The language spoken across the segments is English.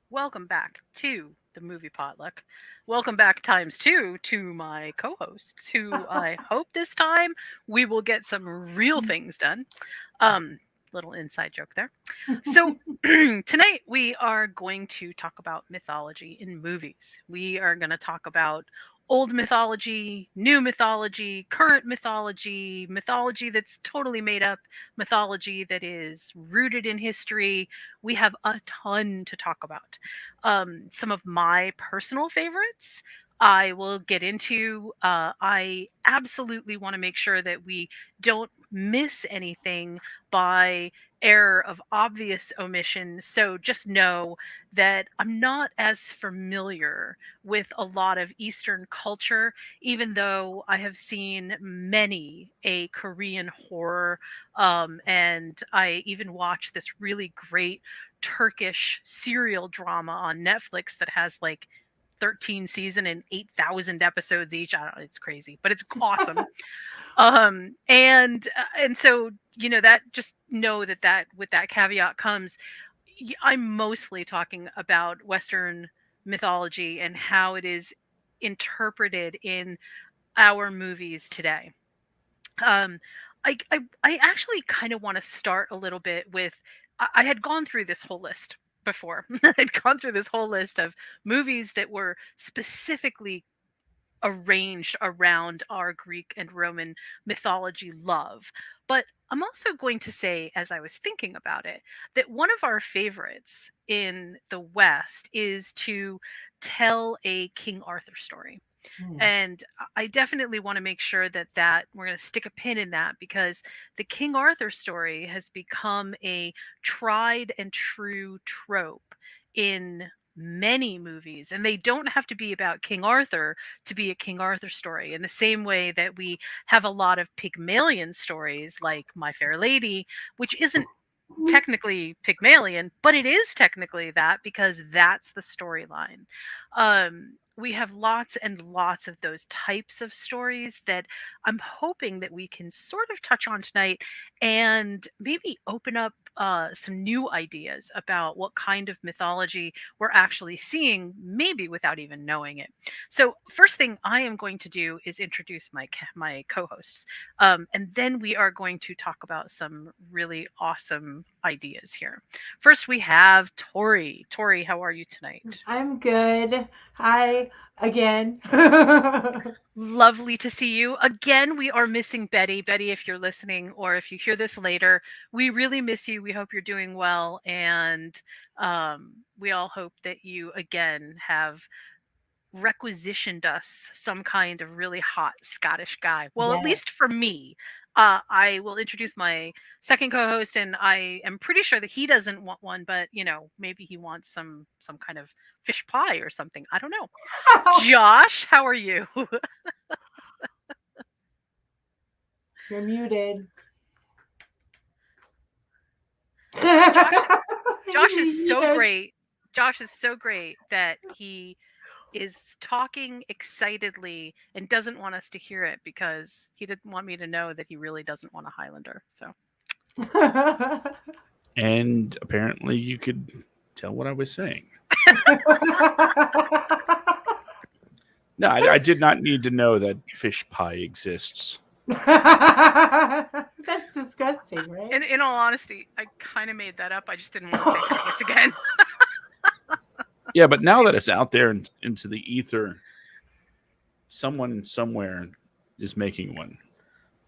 Welcome back to the movie Potluck. Welcome back ×2 to my co-hosts, who I hope this time we will get some real things done. Little inside joke there. So tonight we are going to talk about mythology in movies. We are going to talk about old mythology, new mythology, current mythology, mythology that's totally made up, mythology that is rooted in history. We have a ton to talk about. Some of my personal favorites I will get into. I absolutely want to make sure that we don't miss anything by error of obvious omission. So just know that I'm not as familiar with a lot of Eastern culture, even though I have seen many a Korean horror. And I even watched this really great Turkish serial drama on Netflix that has like 13 season and 8,000 episodes each. I don't know, it's crazy, but it's awesome. And so, that just know that with that caveat comes, I'm mostly talking about Western mythology and how it is interpreted in our movies today. Um, I actually kind of want to start a little bit with, I had gone through this whole list before. I'd gone through this whole list of movies that were specifically arranged around our Greek and Roman mythology love. But I'm also going to say, as I was thinking about it, that one of our favorites in the West is to tell a King Arthur story. Mm. And I definitely want to make sure that we're going to stick a pin in that, because the King Arthur story has become a tried and true trope in many movies, and they don't have to be about King Arthur to be a King Arthur story, in the same way that we have a lot of Pygmalion stories like My Fair Lady, which isn't technically Pygmalion, but it is technically that because that's the storyline. We have lots and lots of those types of stories that I'm hoping that we can sort of touch on tonight, and maybe open up some new ideas about what kind of mythology we're actually seeing, maybe without even knowing it. So, first thing I am going to do is introduce my co-hosts, and then we are going to talk about some really awesome ideas here. First, we have Tori. Tori, how are you tonight? I'm good. Hi again. Lovely to see you. Again, we are missing Betty. Betty, if you're listening or if you hear this later, we really miss you. We hope you're doing well. And we all hope that you, again, have requisitioned us some kind of really hot Scottish guy. Well, at Yes. least for me. I will introduce my second co-host, and I am pretty sure that he doesn't want one, but maybe he wants some kind of fish pie or something. I don't know. Josh, how are you? You're muted. Josh You Josh is so yes. great. Josh is so great that he is talking excitedly and doesn't want us to hear it because he didn't want me to know that he really doesn't want a Highlander. So And apparently you could tell what I was saying. No, I did not need to know that fish pie exists. That's disgusting, right? in all honesty, I kind of made that up. I just didn't want to say it twice again. Yeah, but now that it's out there into the ether, someone somewhere is making one.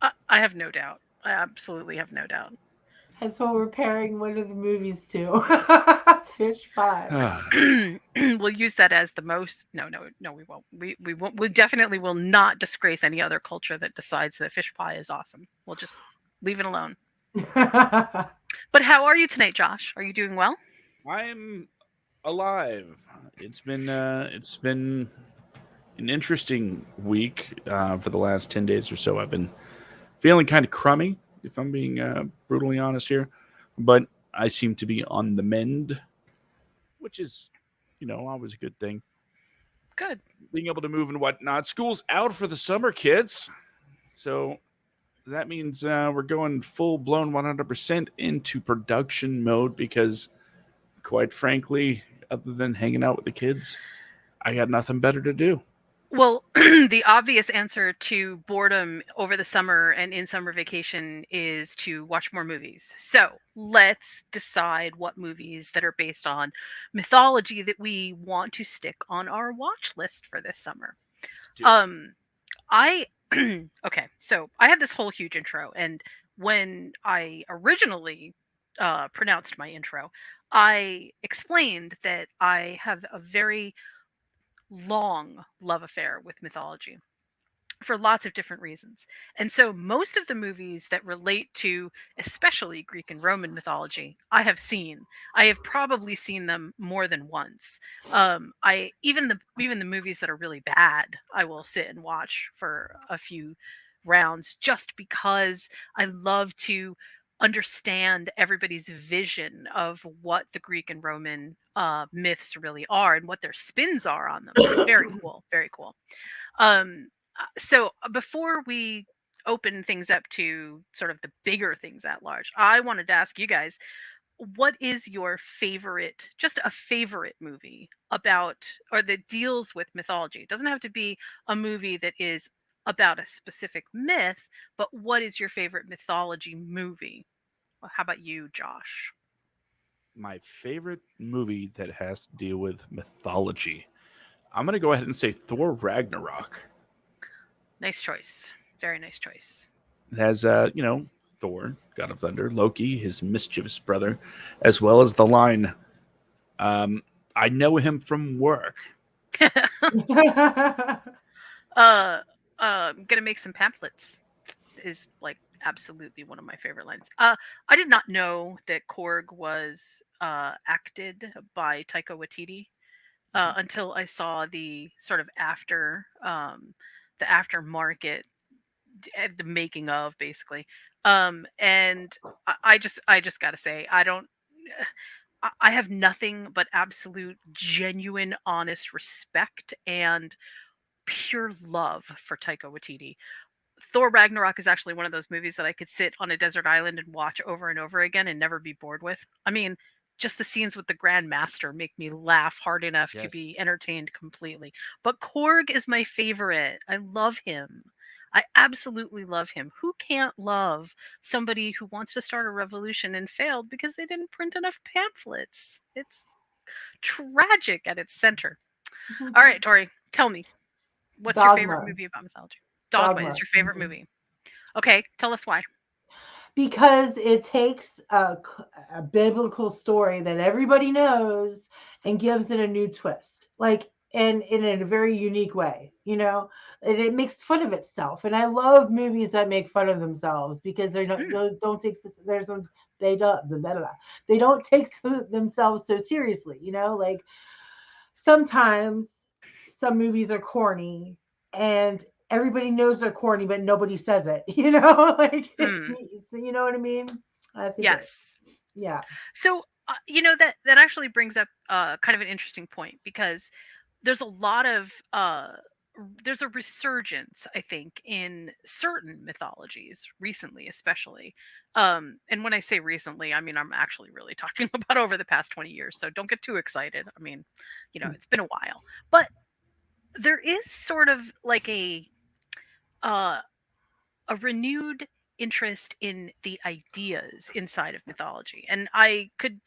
I have no doubt. I absolutely have no doubt. That's what we're pairing one of the movies to. Fish pie. We'll use that as the most. No, we won't. We won't. We definitely will not disgrace any other culture that decides that fish pie is awesome. We'll just leave it alone. But how are you tonight, Josh? Are you doing well? I'm alive. It's been an interesting week for the last 10 days or so. I've been feeling kind of crummy, if I'm being brutally honest here, but I seem to be on the mend, which is, always a good thing. Good. Being able to move and whatnot. School's out for the summer, kids. So that means we're going full blown 100% into production mode because, quite frankly, other than hanging out with the kids, I got nothing better to do. Well, the obvious answer to boredom over the summer and in summer vacation is to watch more movies. So let's decide what movies that are based on mythology that we want to stick on our watch list for this summer. Let's do it. Um, I okay, so I had this whole huge intro, and when I originally pronounced my intro, I explained that I have a very long love affair with mythology for lots of different reasons. And so most of the movies that relate to especially Greek and Roman mythology, I have seen. I have probably seen them more than once. I even the movies that are really bad, I will sit and watch for a few rounds just because I love to understand everybody's vision of what the Greek and Roman myths really are and what their spins are on them. Very cool, very cool. So before we open things up to sort of the bigger things at large, I wanted to ask you guys, what is your favorite, just a favorite movie about or that deals with mythology? It doesn't have to be a movie that is about a specific myth, but what is your favorite mythology movie? Well, how about you, Josh? My favorite movie that has to deal with mythology. I'm going to go ahead and say Thor Ragnarok. Nice choice. Very nice choice. It has, Thor, God of Thunder, Loki, his mischievous brother, as well as the line, um, I know him from work. uh, gonna make some pamphlets is like absolutely one of my favorite lines. I did not know that Korg was acted by Taika Waititi until I saw the sort of the aftermarket, the making of basically. And I just gotta say, I don't. I have nothing but absolute, genuine, honest respect and pure love for Taika Waititi. Thor Ragnarok is actually one of those movies that I could sit on a desert island and watch over and over again and never be bored with. I mean, just the scenes with the Grand Master make me laugh hard enough to Yes. be entertained completely. But Korg is my favorite. I love him. I absolutely love him. Who can't love somebody who wants to start a revolution and failed because they didn't print enough pamphlets? It's tragic at its center. All right, Tori, tell me, what's your favorite Dogma. movie about mythology? Dogma is Dogma. your favorite movie. Okay, tell us why. Because it takes a biblical story that everybody knows and gives it a new twist, like and in a very unique way, and it makes fun of itself. And I love movies that make fun of themselves because they're not Mm, don't take this. There's some they don't take themselves so seriously. Like sometimes some movies are corny and everybody knows they're corny, but nobody says it. Like mm, you know what I mean? I think it, yes. yeah. So that actually brings up kind of an interesting point because there's a lot of there's a resurgence, I think, in certain mythologies recently, especially. And when I say recently, I mean I'm actually really talking about over the past 20 years. So don't get too excited. I mean, it's been a while, but there is sort of like uh, a renewed interest in the ideas inside of mythology. And I could,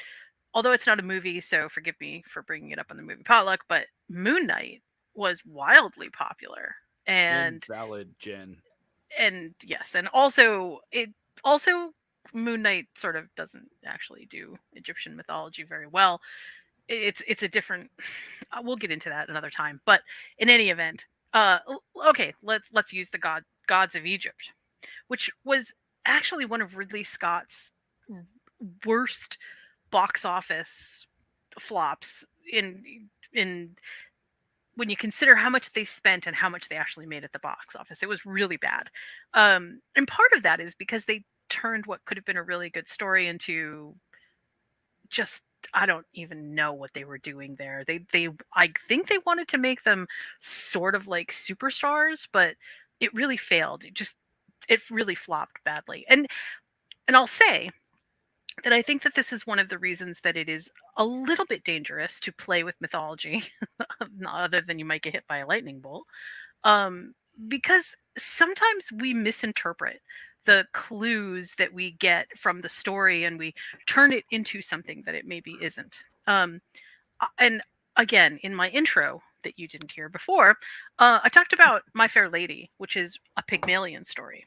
although it's not a movie, so forgive me for bringing it up on the movie potluck, but Moon Knight was wildly popular. And Invalid, Jen. yes, and also Moon Knight sort of doesn't actually do Egyptian mythology very well. It's a different we'll get into that another time. But in any event, okay, let's use the gods of Egypt, which was actually one of Ridley Scott's worst box office flops in when you consider how much they spent and how much they actually made at the box office. It was really bad. And part of that is because they turned what could have been a really good story into just, I don't even know what they were doing there. They I think they wanted to make them sort of like superstars, but it really failed. It just it really flopped badly. And I'll say that I think that this is one of the reasons that it is a little bit dangerous to play with mythology, other than you might get hit by a lightning bolt, um, because sometimes we misinterpret the clues that we get from the story and we turn it into something that it maybe isn't. And again, in my intro that you didn't hear before, I talked about My Fair Lady, which is a Pygmalion story.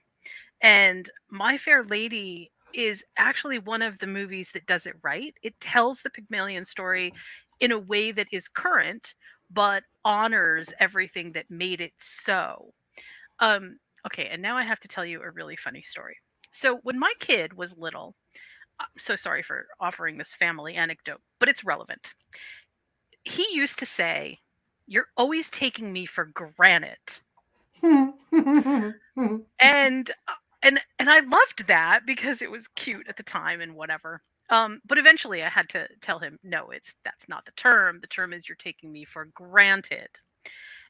And My Fair Lady is actually one of the movies that does it right. It tells the Pygmalion story in a way that is current, but honors everything that made it so. Um, okay, and now I have to tell you a really funny story. So when my kid was little, I'm so sorry for offering this family anecdote, but it's relevant. He used to say, "You're always taking me for granted." And I loved that because it was cute at the time and whatever. But eventually I had to tell him, no, that's not the term. The term is you're taking me for granted.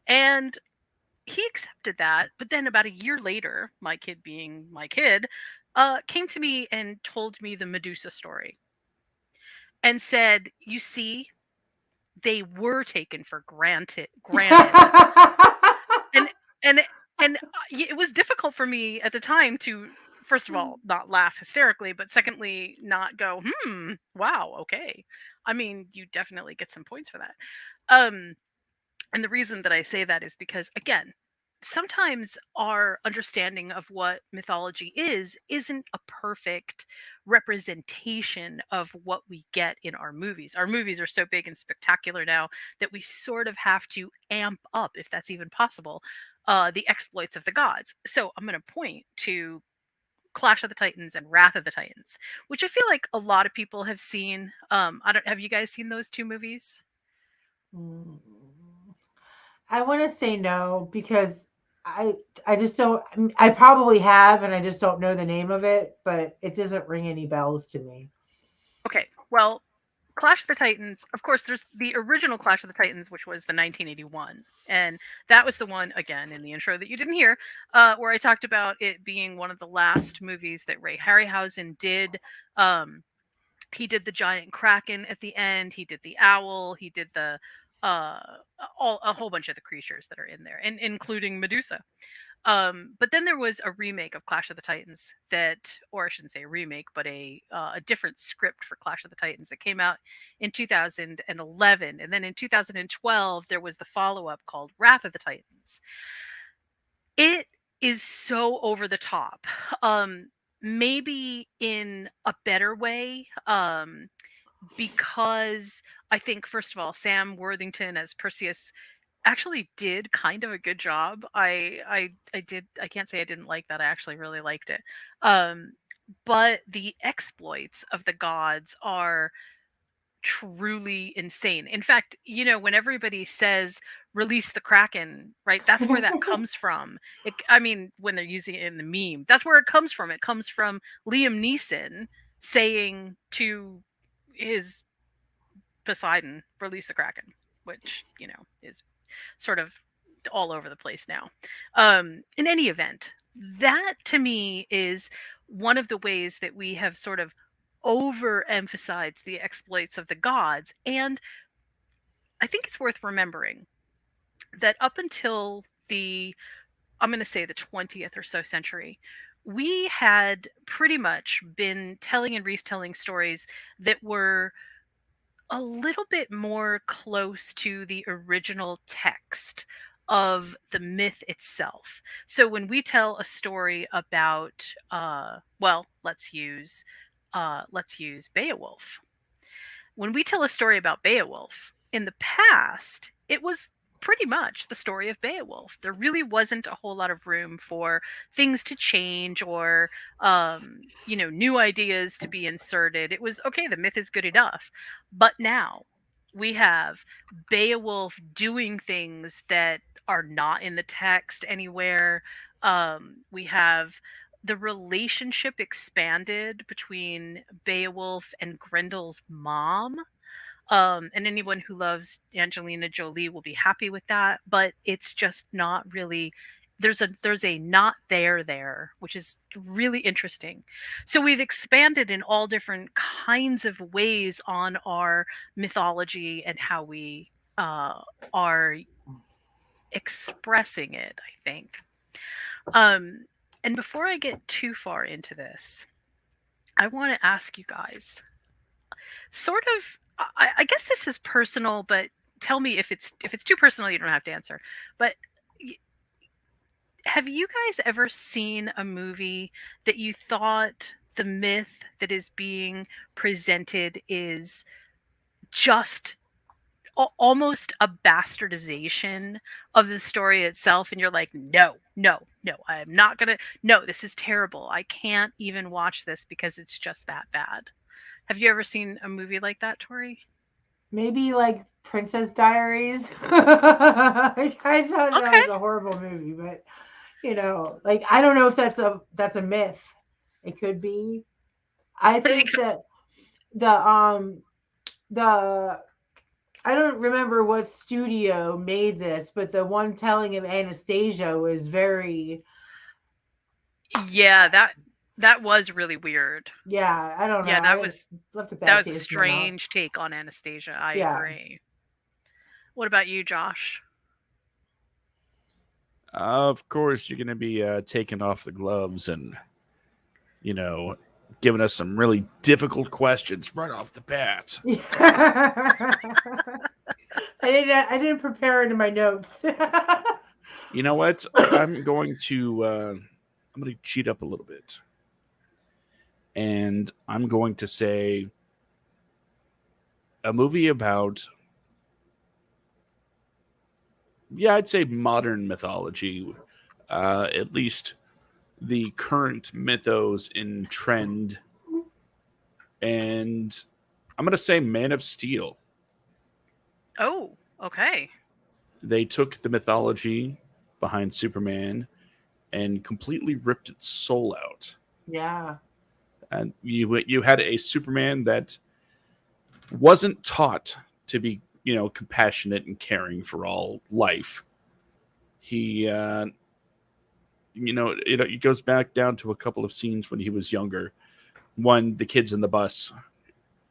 And he accepted that. But then about a year later, my kid being my kid, came to me and told me the Medusa story and said, "You see, they were taken for granted." And and it was difficult for me at the time to, first of all, not laugh hysterically, but secondly, not go, wow, okay. I mean, you definitely get some points for that. Um, and the reason that I say that is because, again, sometimes our understanding of what mythology is isn't a perfect representation of what we get in our movies. Our movies are so big and spectacular now that we sort of have to amp up, if that's even possible, the exploits of the gods. So I'm going to point to Clash of the Titans and Wrath of the Titans, which I feel like a lot of people have seen. I don't. Have you guys seen those two movies? Mm. I want to say no because I I just don't. I probably have, and I just don't know the name of it, but it doesn't ring any bells to me. Okay. Well, Clash of the Titans, of course, there's the original Clash of the Titans, which was the 1981. And that was the one, again, in the intro that you didn't hear, where I talked about it being one of the last movies that Ray Harryhausen did. Um, he did the giant kraken at the end, he did the owl, he did the uh a whole bunch of the creatures that are in there, and including Medusa. But then there was a remake of Clash of the Titans that, or I shouldn't say a remake, but a different script for Clash of the Titans that came out in 2011, and then in 2012 there was the follow up called Wrath of the Titans. It is so over the top, um, maybe in a better way, because I think first of all Sam Worthington as Perseus actually did kind of a good job. I did, I can't say I didn't like that. I actually really liked it. Um but the exploits of the gods are truly insane. In fact, when everybody says release the kraken, right? That's where that comes from. I mean, when they're using it in the meme, that's where it comes from. It comes from Liam Neeson saying to his Poseidon, release the kraken, which, is sort of all over the place now. In any event, that to me is one of the ways that we have sort of overemphasized the exploits of the gods. And I think it's worth remembering that up until I'm going to say the 20th or so century, we had pretty much been telling and retelling stories that were a little bit more close to the original text of the myth itself. So when we tell a story about, well, let's use Beowulf. When we tell a story about Beowulf, in the past, it was pretty much the story of Beowulf. There really wasn't a whole lot of room for things to change or, new ideas to be inserted. It was okay, the myth is good enough. But now we have Beowulf doing things that are not in the text anywhere. We have the relationship expanded between Beowulf and Grendel's mom. And anyone who loves Angelina Jolie will be happy with that, but it's just not really there's a not there, which is really interesting. So we've expanded in all different kinds of ways on our mythology and how we are expressing it, I think. Um, and before I get too far into this, I want to ask you guys, sort of. I guess this is personal, but tell me if it's too personal. You don't have to answer. But have you guys ever seen a movie that you thought the myth that is being presented is just almost a bastardization of the story itself, and you're like, no, no, no, I am not gonna, no, this is terrible, I can't even watch this because it's just that bad? Have you ever seen a movie like that, Tori? Maybe like Princess Diaries. I thought that Okay. was a horrible movie, but like I don't know if that's a myth. It could be. I think that the I don't remember what studio made this, but the one telling of Anastasia was very Yeah, that was really weird. yeah, I don't know. Yeah, I that didn't was left a that bad was a taste in my mouth. strange take on Anastasia. I Yeah. agree. What about you, Josh? Of course, you're going to be taking off the gloves and, you know, giving us some really difficult questions right off the bat. I didn't prepare it in my notes. You know what? I'm going to cheat up a little bit, and I'm going to say a movie about, yeah, I'd say modern mythology, at least the current mythos in trend, and I'm going to say Man of Steel. Oh, okay. They took the mythology behind Superman and completely ripped its soul out. Yeah. And you had a Superman that wasn't taught to be, compassionate and caring for all life. He, it goes back down to a couple of scenes when he was younger. One, the kids in the bus,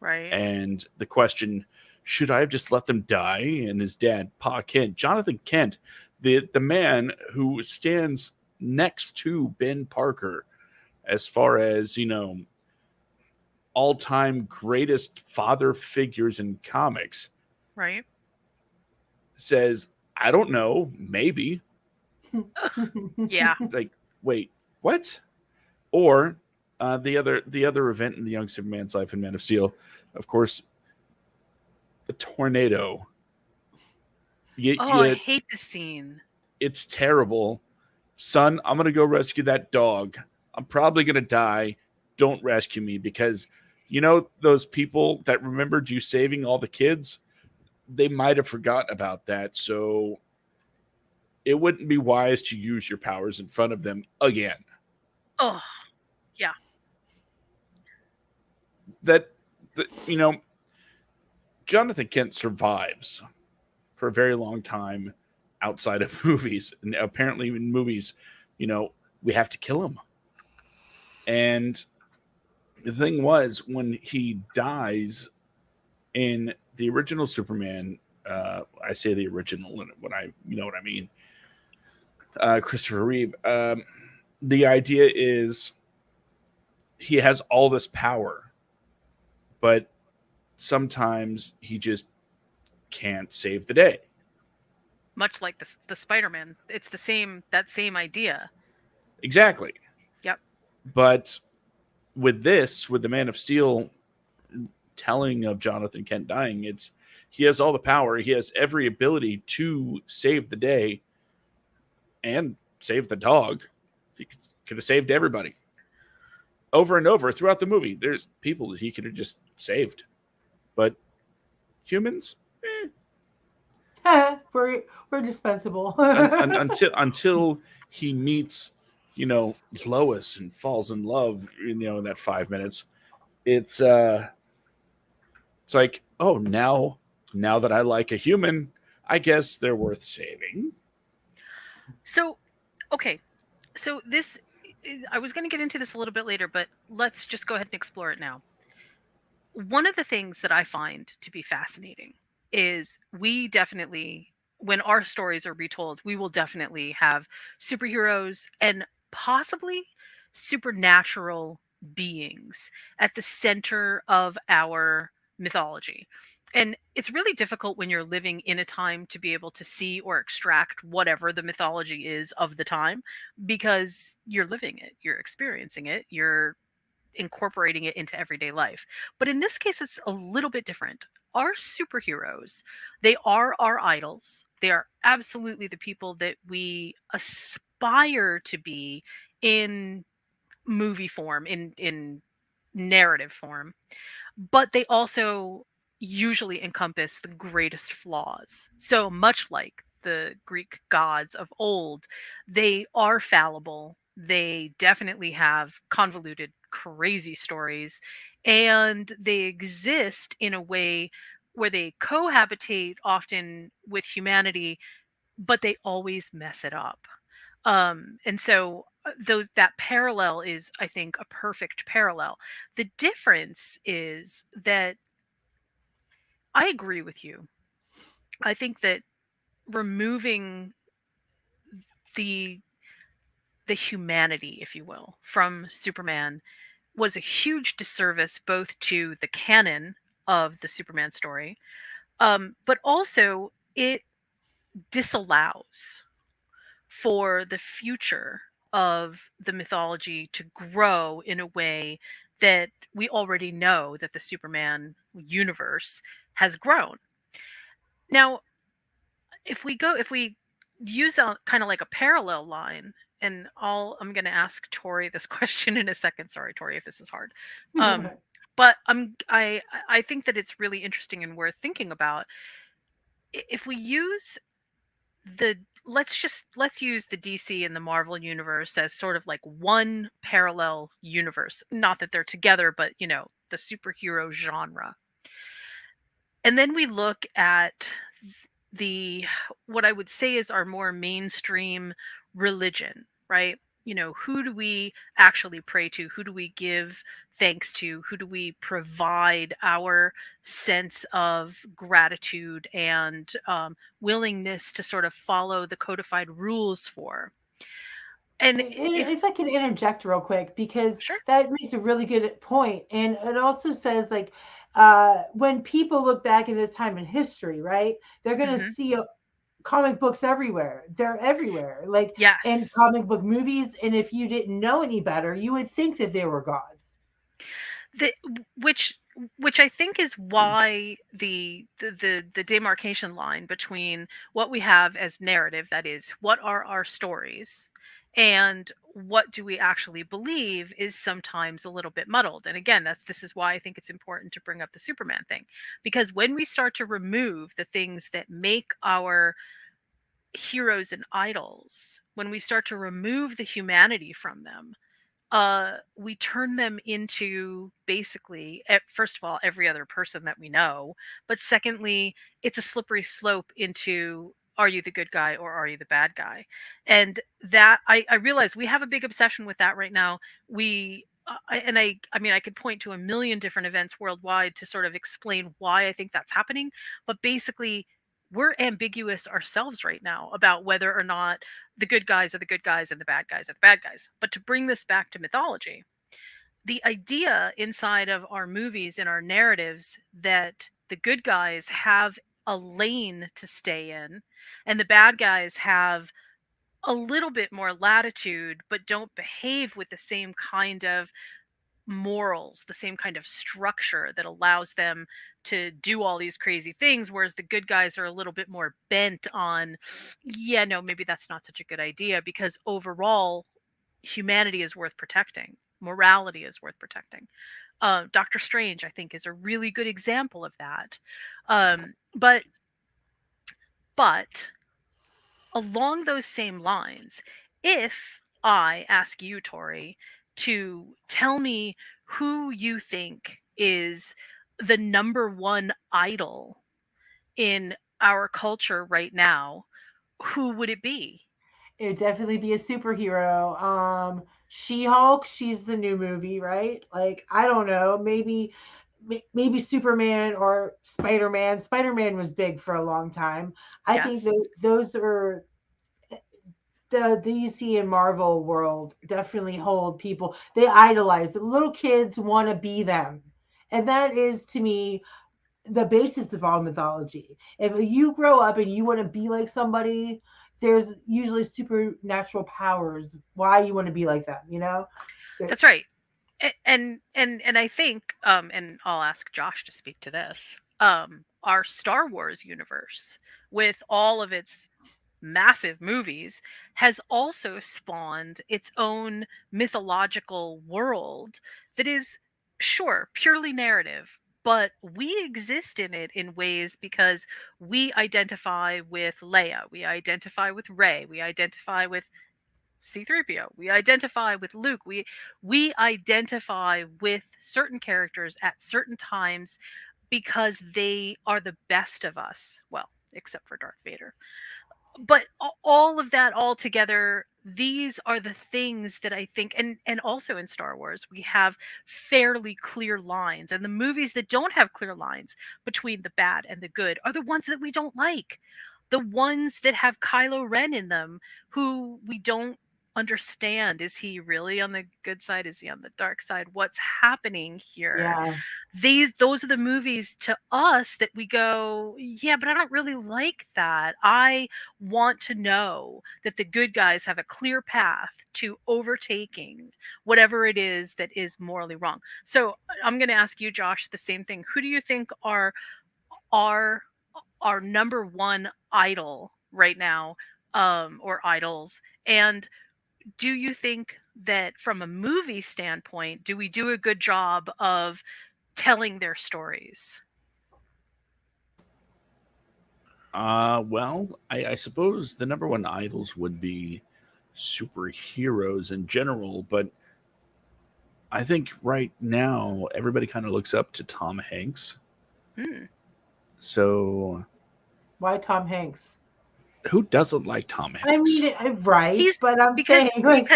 Right. and the question, should I have just let them die? And his dad, Pa Kent, Jonathan Kent, the man who stands next to Ben Parker as far as, all time greatest father figures in comics, Right. says, I don't know, maybe. Yeah. Like, wait, what? Or the other event in the young Superman's life in Man of Steel, of course, the tornado. Oh, I You, hate the scene. it's terrible. Son, I'm gonna go rescue that dog. I'm probably gonna die. Don't rescue me because those people that remembered you saving all the kids, they might have forgotten about that. So it wouldn't be wise to use your powers in front of them again. Oh, yeah. That, Jonathan Kent survives for a very long time outside of movies, and apparently in movies, you know, we have to kill him. And the thing was, when he dies in the original Superman, I say the original, and when I, you know what I mean, Christopher Reeve. The idea is he has all this power, but sometimes he just can't save the day. Much like the Spider-Man, it's that same idea. Exactly. Yep. But with the Man of Steel telling of Jonathan Kent dying, it's he has all the power, he has every ability to save the day and save the dog. He could have saved everybody over and over throughout the movie. There's people that he could have just saved, but humans, we're dispensable. until he meets, you know, Lois and falls in love, in that 5 minutes. It's it's like, oh, now that I like a human, I guess they're worth saving. So, Okay, so this I was going to get into this a little bit later, but let's just go ahead and explore it now. One of the things that I find to be fascinating is we definitely, when our stories are retold, we will definitely have superheroes and possibly supernatural beings at the center of our mythology. And it's really difficult when you're living in a time to be able to see or extract whatever the mythology is of the time because you're living it, you're experiencing it, you're incorporating it into everyday life. But in this case, it's a little bit different. Our superheroes, they are our idols. They are absolutely the people that we aspire to be in movie form, in narrative form, but they also usually encompass the greatest flaws. So much like the Greek gods of old, they are fallible. They definitely have convoluted, crazy stories, and they exist in a way where they cohabitate often with humanity, but they always mess it up. And so those that parallel is, I think, a perfect parallel. The difference is that I agree with you. I think that removing the the humanity, if you will, from Superman was a huge disservice both to the canon of the Superman story, but also it disallows for the future of the mythology to grow in a way that we already know that the Superman universe has grown. Now, if we use a kind of like a parallel line, and I'm going to ask Tori this question in a second. Sorry, Tori, if this is hard. Um, but I think that it's really interesting and worth thinking about. If we use the let's use the DC and the Marvel universe as sort of like one parallel universe. Not that they're together, but the superhero genre. And then we look at the what I would say is our more mainstream religion, right? Who do we actually pray to? Who do we give thanks to? Who do we provide our sense of gratitude and willingness to sort of follow the codified rules for? And if If I can interject real quick, because sure. that makes a really good point, and it also says like when people look back in this time in history, right, they're going to Hmm. see comic books everywhere. They're everywhere, like in Yes. comic book movies. And if you didn't know any better, you would think that they were gods. the which which I think is why the demarcation line between what we have as narrative, that is, what are our stories, and what do we actually believe, is sometimes a little bit muddled. And again, this is why I think it's important to bring up the Superman thing, because when we start to remove the things that make our heroes and idols, when we start to remove the humanity from them, we turn them into basically, first of all, every other person that we know, but secondly, it's a slippery slope into, are you the good guy or are you the bad guy? And that I realize we have a big obsession with that right now. I mean, I could point to a million different events worldwide to sort of explain why I think that's happening, but basically, we're ambiguous ourselves right now about whether or not the good guys are the good guys and the bad guys are the bad guys. But to bring this back to mythology, the idea inside of our movies and our narratives that the good guys have a lane to stay in and the bad guys have a little bit more latitude but don't behave with the same kind of morals, the same kind of structure that allows them to do all these crazy things, whereas the good guys are a little bit more bent on, yeah, no, maybe that's not such a good idea, because overall, humanity is worth protecting. Morality is worth protecting. Doctor Strange, I think, is a really good example of that. But along those same lines, if I ask you, Tori, to tell me who you think is the number one idol in our culture right now, who would it be? It'd definitely be a superhero. She-Hulk, she's the new movie, right? Like, I don't know, maybe Superman or Spider-Man. Spider-Man was big for a long time. I think Yes. those are the DC and Marvel world definitely hold people. They idolize. The little kids want to be them. And that is to me the basis of all mythology. If you grow up and you want to be like somebody, there's usually supernatural powers why you want to be like them, you know? There- That's right. And I think and I'll ask Josh to speak to this. Our Star Wars universe with all of its massive movies has also spawned its own mythological world that is sure purely narrative, but we exist in it in ways because we identify with Leia, we identify with Rey, we identify with C3PO. We identify with Luke. We identify with certain characters at certain times because they are the best of us. Well, except for Darth Vader. But all of that all together, these are the things that I think, and also in Star Wars we have fairly clear lines, and the movies that don't have clear lines between the bad and the good are the ones that we don't like, the ones that have Kylo Ren in them, who we don't understand. Is he really on the good side? Is he on the dark side? What's happening here? yeah. Those are the movies to us that we go, yeah, but I don't really like that. I want to know that the good guys have a clear path to overtaking whatever it is that is morally wrong. So I'm going to ask you, Josh, the same thing. Who do you think are our our number one idol right now, or idols? And do you think that from a movie standpoint, do we do a good job of telling their stories? Well, I suppose the number one idols would be superheroes in general, but I think right now everybody kind of looks up to Tom Hanks. Hmm. So Why Tom Hanks? who doesn't like Tom I mean, Hanks? right, He's but I'm because saying like,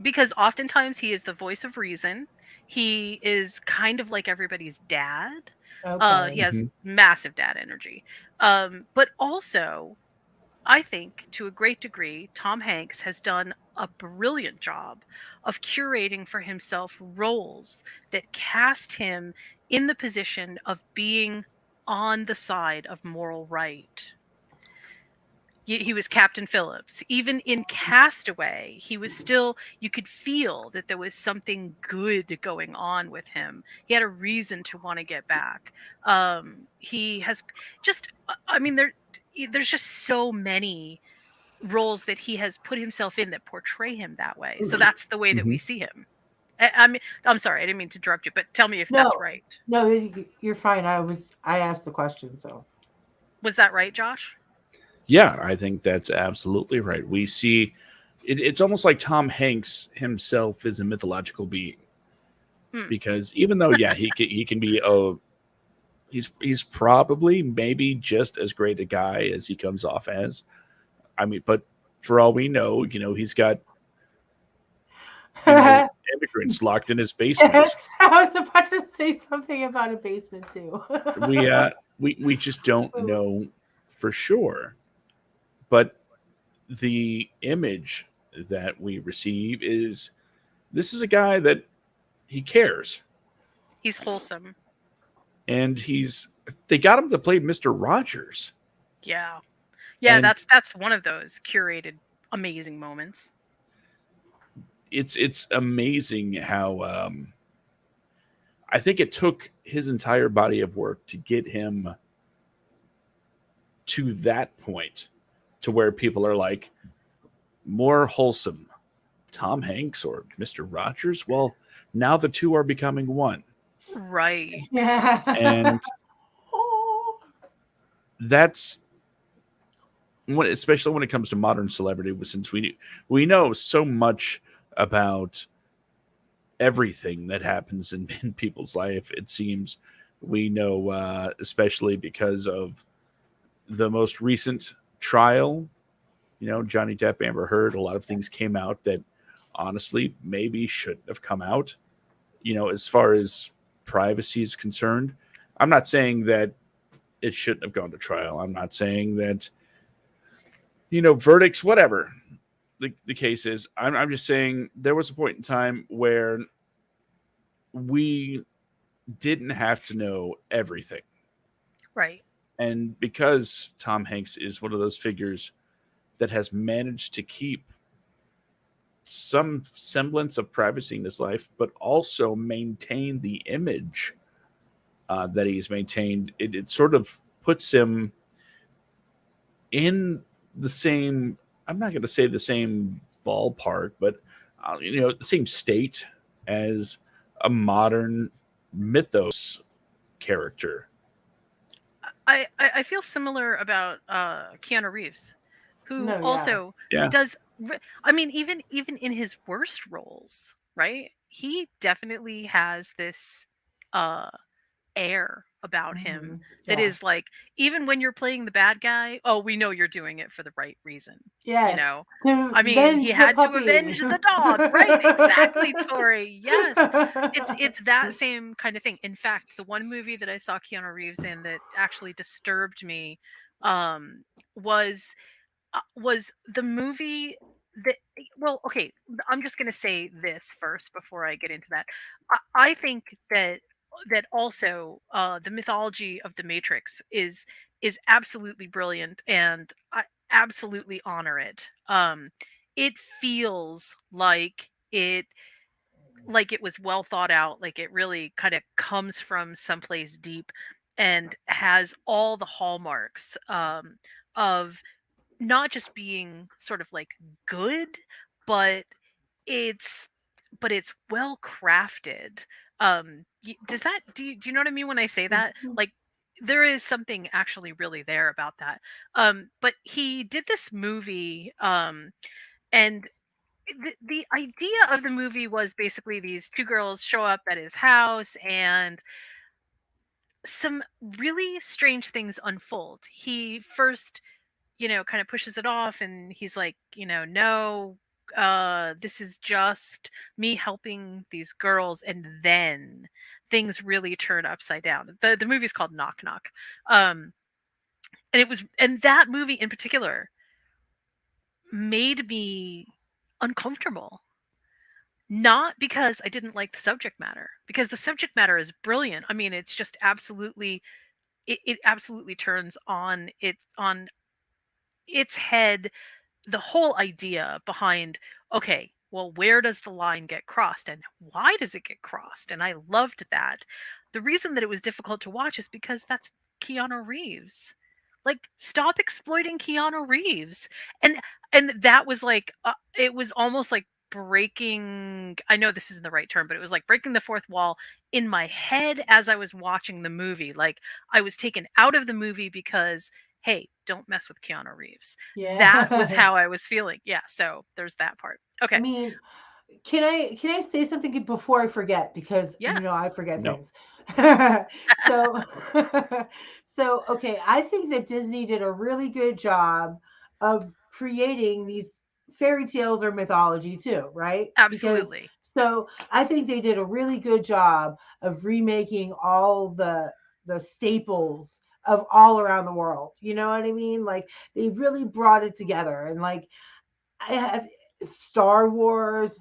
because oftentimes he is the voice of reason. He is kind of like everybody's dad. He okay. has Hmm. massive dad energy. But also, I think to a great degree, Tom Hanks has done a brilliant job of curating for himself roles that cast him in the position of being on the side of moral right. He was Captain Phillips. Even in Castaway, he was still, you could feel that there was something good going on with him. He had a reason to want to get back. He has just, I mean, there's just so many roles that he has put himself in that portray him that way. So that's the way that Hmm. we see him. I mean, I'm sorry, I didn't mean to interrupt you, but tell me if that's No, right. no, you're fine. I asked the question, so Was that right, Josh? Yeah, I think that's absolutely right. We see it's almost like Tom Hanks himself is a mythological being Hmm. because even though yeah he can be he's probably maybe just as great a guy as he comes off as. I mean, but for all we know, he's got immigrants locked in his basement. yes, I was about to say something about a basement too. We we just don't know for sure. But the image that we receive is this is a guy that he cares, He's wholesome. and they got him to play Mr. Rogers, Yeah. Yeah, and that's one of those curated amazing moments. it's amazing how I think it took his entire body of work to get him to that point to where people are like more wholesome, Tom Hanks or Mr. Rogers. Well, now the two are becoming one, Right. yeah. and that's especially when it comes to modern celebrity, since we know so much about everything that happens in people's life. It seems we know, especially because of the most recent trial Johnny Depp, Amber Heard, a lot of things came out that honestly maybe shouldn't have come out. As far as privacy is concerned, I'm not saying that it shouldn't have gone to trial. I'm not saying that verdicts, whatever the case is. I'm just saying there was a point in time where we didn't have to know everything. Right. And because Tom Hanks is one of those figures that has managed to keep some semblance of privacy in his life, but also maintain the image that he's maintained, it sort of puts him in the same, I'm not going to say the same ballpark, but, the same state as a modern mythos character. I feel similar about Keanu Reeves, who No, yeah. also Yeah. does. I mean, even in his worst roles, right? He definitely has this uh air about him Hmm. that Yeah. is like, even when you're playing the bad guy, oh, we know you're doing it for the right reason. You Yes. know, To I mean, he avenge the had to puppy. avenge the dog, right? Exactly, Tori. Yes, it's that same kind of thing. In fact, the one movie that I saw Keanu Reeves in that actually disturbed me um was was the movie that, well, okay, I'm just going to say this first before I get into that. I think that also the mythology of the Matrix is absolutely brilliant, and I absolutely honor it. It feels like it was well thought out, like it really kind of comes from someplace deep and has all the hallmarks of not just being sort of like good, but it's it's well crafted. Does that, do you know what I mean when I say that? Like, there is something actually really there about that. But he did this movie, and the idea of the movie was basically these two girls show up at his house, and some really strange things unfold. He first, kind of pushes it off, and he's like, no, this is just me helping these girls, and then things really turn upside down. The movie's called Knock Knock. Um and that movie in particular made me uncomfortable. Not because I didn't like the subject matter, because the subject matter is brilliant. I mean, it's just absolutely, it absolutely turns on its head the whole idea behind, okay, well, where does the line get crossed, and why does it get crossed? And I loved that. The reason that it was difficult to watch is because that's Keanu Reeves. Like, stop exploiting Keanu Reeves. And that was like, it was almost like breaking, I know this isn't the right term, but it was like breaking the fourth wall in my head as I was watching the movie. Like, I was taken out of the movie because, hey, don't mess with Keanu Reeves. That was Yeah. how I was feeling. Yeah, so there's that part. I Okay. mean, can I say something before I forget, because I Yes. forget No. things. So so okay, I think that Disney did a really good job of creating these fairy tales or mythology too, right? Because Absolutely. so I think they did a really good job of remaking all the staples of all around the world. You know what I mean? Like, they really brought it together, and like, I have Star Wars,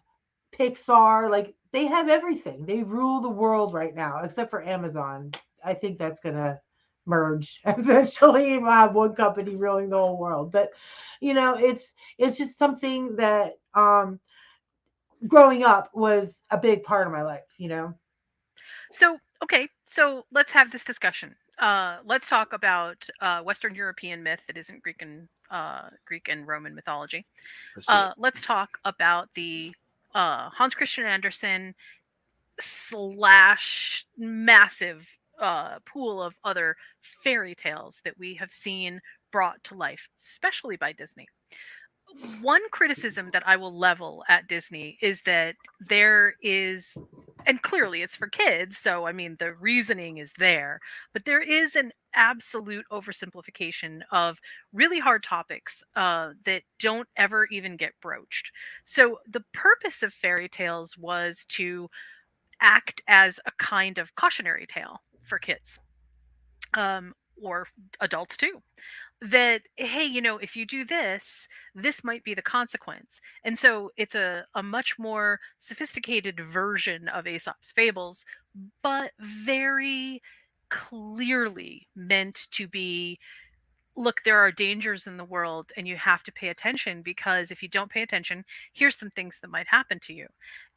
Pixar, like they have everything. They rule the world right now, except for Amazon. I think that's gonna merge eventually. We'll have one company ruling the whole world. But it's just something that growing up was a big part of my life. So, okay, so let's have this discussion. Let's talk about Western European myth that isn't Greek and Roman mythology. Let's do it. Let's talk about the Hans Christian Andersen slash massive pool of other fairy tales that we have seen brought to life, especially by Disney. One criticism that I will level at Disney is that there is and clearly it's for kids, so I mean the reasoning is there, but there is an absolute oversimplification of really hard topics that don't ever even get broached. So the purpose of fairy tales was to act as a kind of cautionary tale for kids, or adults too, that hey, if you do this, this might be the consequence. And so it's a much more sophisticated version of Aesop's fables, but very clearly meant to be, look, there are dangers in the world and you have to pay attention, because if you don't pay attention, here's some things that might happen to you.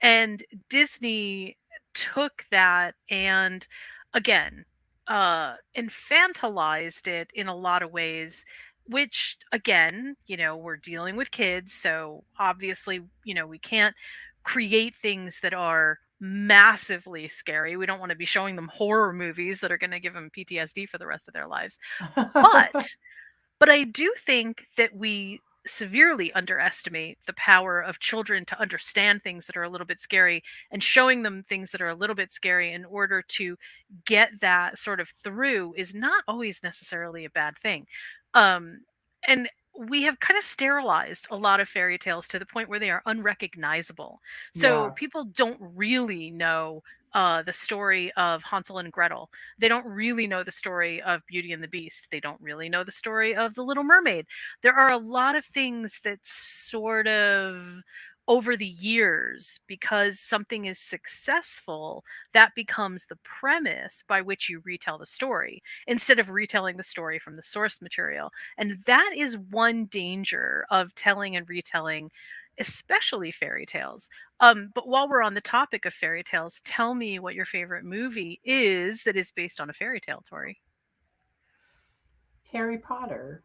And Disney took that and, again, infantilized it in a lot of ways, which, again, we're dealing with kids, so obviously, we can't create things that are massively scary. We don't want to be showing them horror movies that are going to give them PTSD for the rest of their lives. But I do think that we severely underestimate the power of children to understand things that are a little bit scary, and showing them things that are a little bit scary in order to get that sort of through is not always necessarily a bad thing. Um, and we have kind of sterilized a lot of fairy tales to the point where they are unrecognizable. So Yeah. people don't really know the story of Hansel and Gretel. They don't really know the story of Beauty and the Beast. They don't really know the story of The Little Mermaid. There are a lot of things that sort of, over the years, because something is successful, that becomes the premise by which you retell the story instead of retelling the story from the source material. And that is one danger of telling and retelling, especially fairy tales. But while we're on the topic of fairy tales, tell me what your favorite movie is that is based on a fairy tale, Tori. Harry Potter.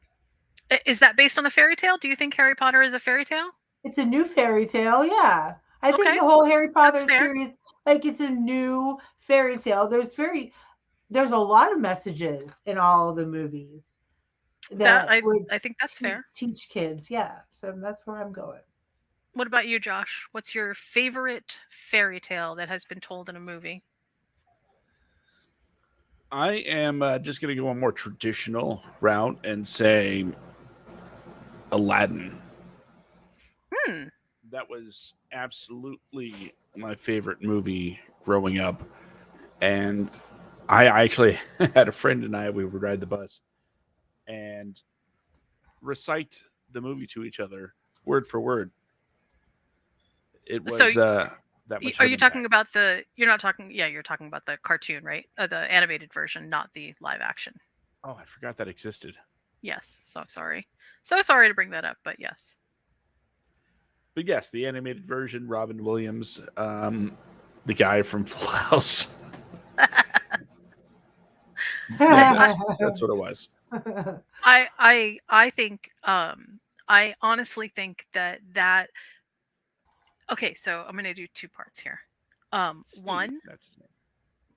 Is that based on a fairy tale? Do you think Harry Potter is a fairy tale? It's a new fairy tale, yeah. I think Okay, the whole Harry that's Potter fair. series, like it's a new fairy tale. There's a lot of messages in all of the movies That that I would I think that's fair. teach kids. Yeah, so that's where I'm going. What about you, Josh? What's your favorite fairy tale that has been told in a movie? I am just going to go a more traditional route and say Aladdin. Hmm. That was absolutely my favorite movie growing up. And I actually had a friend and I, we would ride the bus and recite the movie to each other word for word. It So was that much are of an you talking impact. about the? You're not talking. Yeah, you're talking about the cartoon, right? The animated version, not the live action. Oh, I forgot that existed. Yes. So sorry. So sorry to bring that up, but yes. But yes, the animated version, Robin Williams, the guy from Full House. Yeah, I that's what it was. I think I honestly think that okay, so I'm going to do two parts here. Steve, One, that's his name.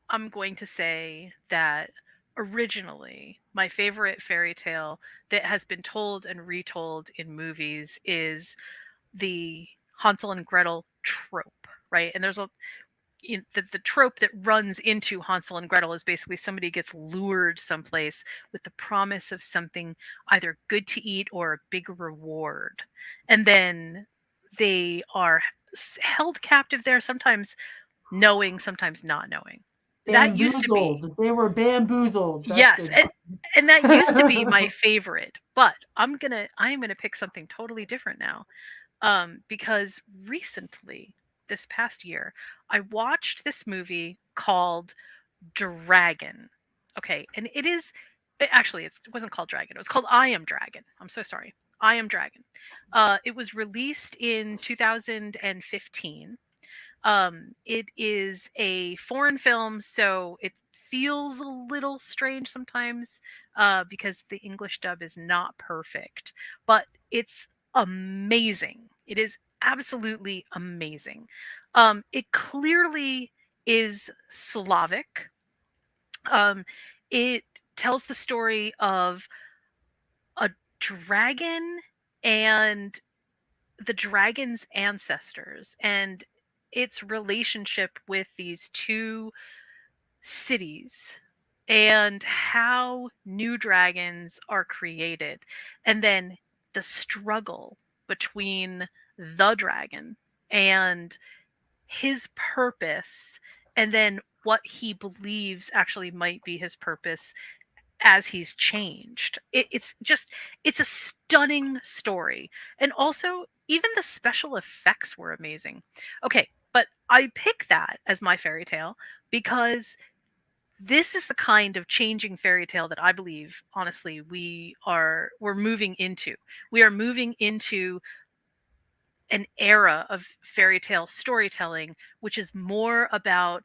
I'm going to say that originally my favorite fairy tale that has been told and retold in movies is the Hansel and Gretel trope, right? And there's a the trope that runs into Hansel and Gretel is basically somebody gets lured someplace with the promise of something either good to eat or a big reward. And then they are held captive there, sometimes knowing, sometimes not knowing. That used to be, Bamboozled. They were bamboozled. That's yes, it. and that used to be my favorite, but I am gonna pick something totally different now, because recently, this past year, I watched this movie called Dragon. Okay, and actually it wasn't called Dragon. It was called I Am Dragon. I'm so sorry. I Am Dragon. It was released in 2015. It is a foreign film, so it feels a little strange sometimes, because the English dub is not perfect, but it's amazing. It is absolutely amazing. It clearly is Slavic. Um, it tells the story of a dragon and the dragon's ancestors, and its relationship with these two cities and how new dragons are created, and then the struggle between the dragon and his purpose, and then what he believes actually might be his purpose as he's changed. It's just, it's a stunning story. And also, even the special effects were amazing. Okay, but I pick that as my fairy tale because this is the kind of changing fairy tale that I believe, honestly, we're moving into. We are moving into an era of fairy tale storytelling, which is more about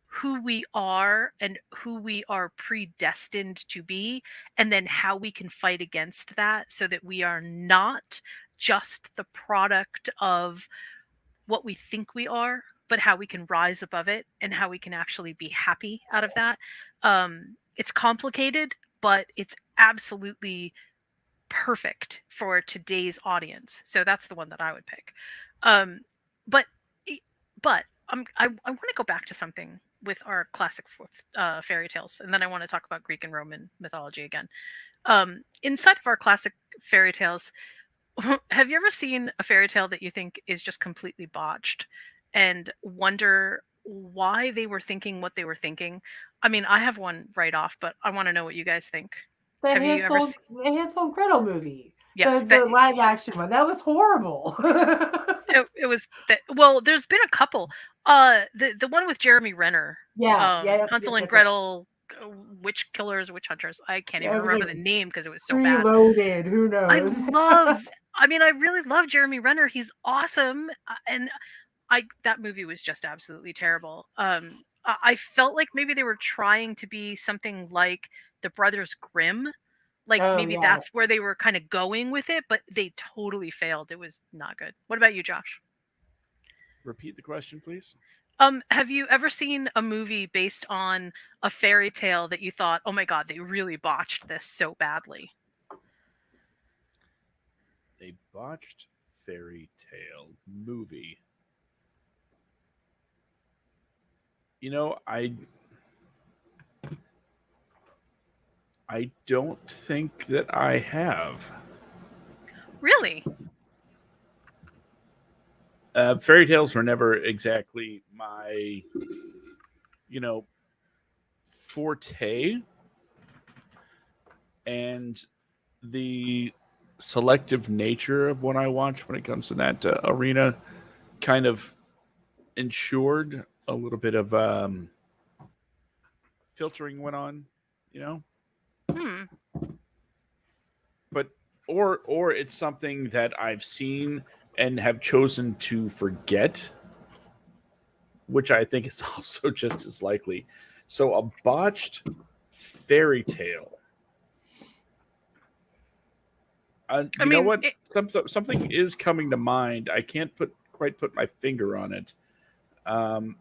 who we are and who we are predestined to be, and then how we can fight against that so that we are not just the product of what we think we are, but how we can rise above it and how we can actually be happy out of that. It's complicated, but it's absolutely perfect for today's audience. So that's the one that I would pick. Um, but but I want to go back to something with our classic fairy tales, and then I want to talk about Greek and Roman mythology again. Inside of our classic fairy tales, have you ever seen a fairy tale that you think is just completely botched and wonder why they were thinking what they were thinking? I mean, I have one right off, but I want to know what you guys think. Have you ever seen? The Hansel and Gretel movie, Yes, that the live action one, that was horrible. it was that. Well, there's been a couple. The one with Jeremy Renner, Yeah, yeah, Hansel and yeah. Gretel, witch killers, witch hunters. I can't Yeah, even it was remember like the name because it was so bad. preloaded. Who I knows? love. I mean, I really love Jeremy Renner. He's awesome, and I that movie was just absolutely terrible. I felt like maybe they were trying to be something like the Brothers Grimm, like Oh maybe yeah. that's where they were kind of going with it, but they totally failed. It was not good. What about you, Josh? Repeat the question, please. Have you ever seen a movie based on a fairy tale that you thought, "Oh my god, they really botched this so badly"? A botched fairy tale movie. You know, I don't think that I have. Really? Fairy tales were never exactly my, you know, forte, and the selective nature of what I watch when it comes to that arena kind of ensured a little bit of filtering went on, you know. Hmm. But or it's something that I've seen and have chosen to forget, which I think is also just as likely. So a botched fairy tale. I You know mean, what? Something is coming to mind. I can't quite put my finger on it. Um,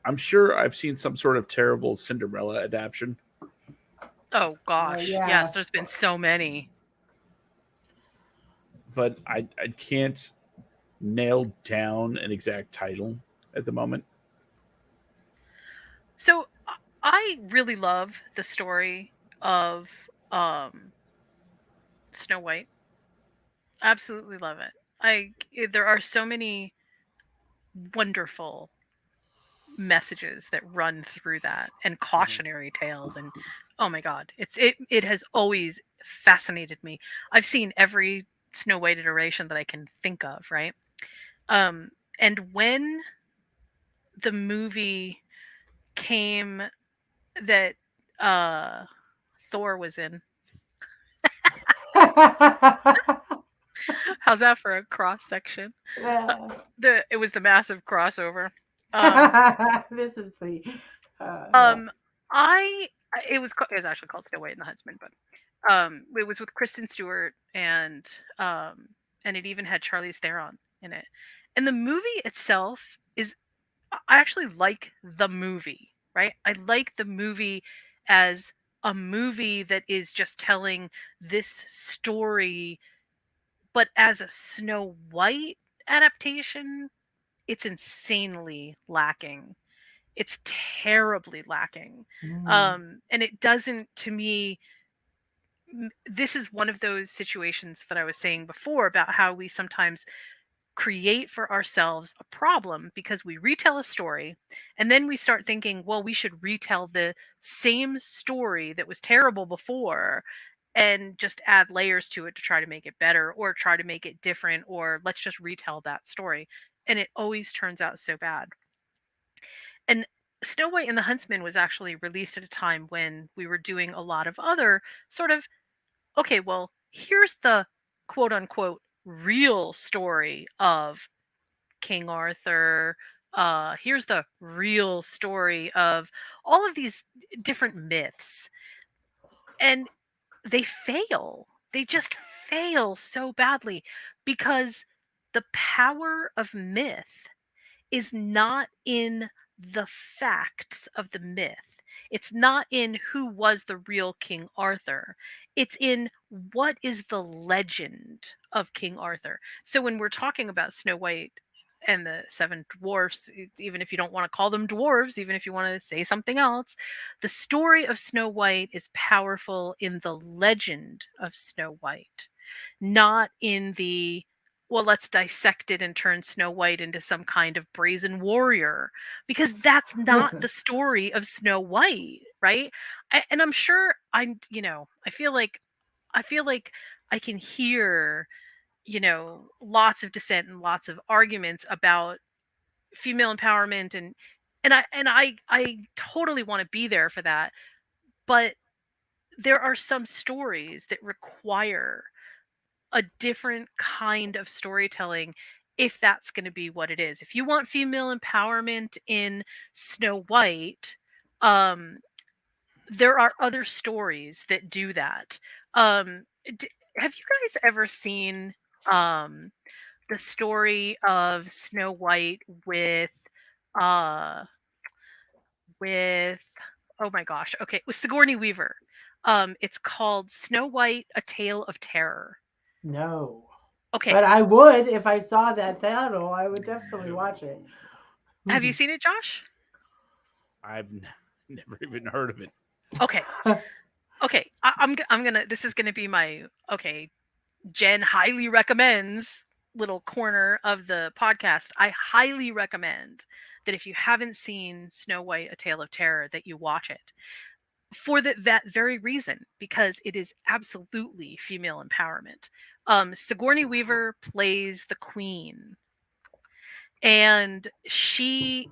I'm sure I've seen some sort of terrible Cinderella adaptation, oh gosh, yes, Yeah. there's been so many. but I can't nail down an exact title at the moment. So I really love the story of um Snow White. Absolutely love it. There are so many wonderful messages that run through that, and Mhm. cautionary tales, and oh my god, it has always fascinated me. I've seen every Snow White iteration that I can think of, right? Um and when the movie came that uh Thor was in, how's that for a cross section? Uh, Yeah. it was the massive crossover. Um This is the yeah. um I it was actually called Snow White and the Huntsman, but it was with Kristen Stewart, and it even had Charlize Theron in it. And the movie itself is, I actually like the movie, right? I like the movie as a movie that is just telling this story, but as a Snow White adaptation, it's insanely lacking. It's terribly lacking. Mm. And it doesn't, to me, this is one of those situations that I was saying before about how we sometimes create for ourselves a problem because we retell a story and then we start thinking, well, we should retell the same story that was terrible before and just add layers to it to try to make it better or try to make it different, or let's just retell that story. And it always turns out so bad. And Snow White and the Huntsman was actually released at a time when we were doing a lot of other sort of, okay, well, here's the quote unquote real story of King Arthur. Here's the real story of all of these different myths. And they fail. They just fail so badly because the power of myth is not in the facts of the myth. It's not in who was the real King Arthur. It's in what is the legend of King Arthur. So when we're talking about Snow White and the seven dwarfs, even if you don't want to call them dwarves, even if you want to say something else, the story of Snow White is powerful in the legend of Snow White, not in the, well, let's dissect it and turn Snow White into some kind of brazen warrior, because that's not the story of Snow White, right? And I'm sure I feel like I can hear, lots of dissent and lots of arguments about female empowerment, and I totally want to be there for that, but there are some stories that require a different kind of storytelling if that's going to be what it is. If you want female empowerment in Snow White, um, there are other stories that do that. Have you guys ever seen um, the story of Snow White uh, with oh my gosh, okay, with Sigourney Weaver? It's called Snow White: A Tale of Terror. No. Okay, But I would if I saw that title. I would definitely No, watch it. have you seen it, Josh? never even heard of it. Okay, okay. I'm gonna. This is gonna be my okay. Jen highly recommends little corner of the podcast. I highly recommend that if you haven't seen Snow White: A Tale of Terror, that you watch it for that very reason, because it is absolutely female empowerment. Sigourney Weaver plays the queen, and she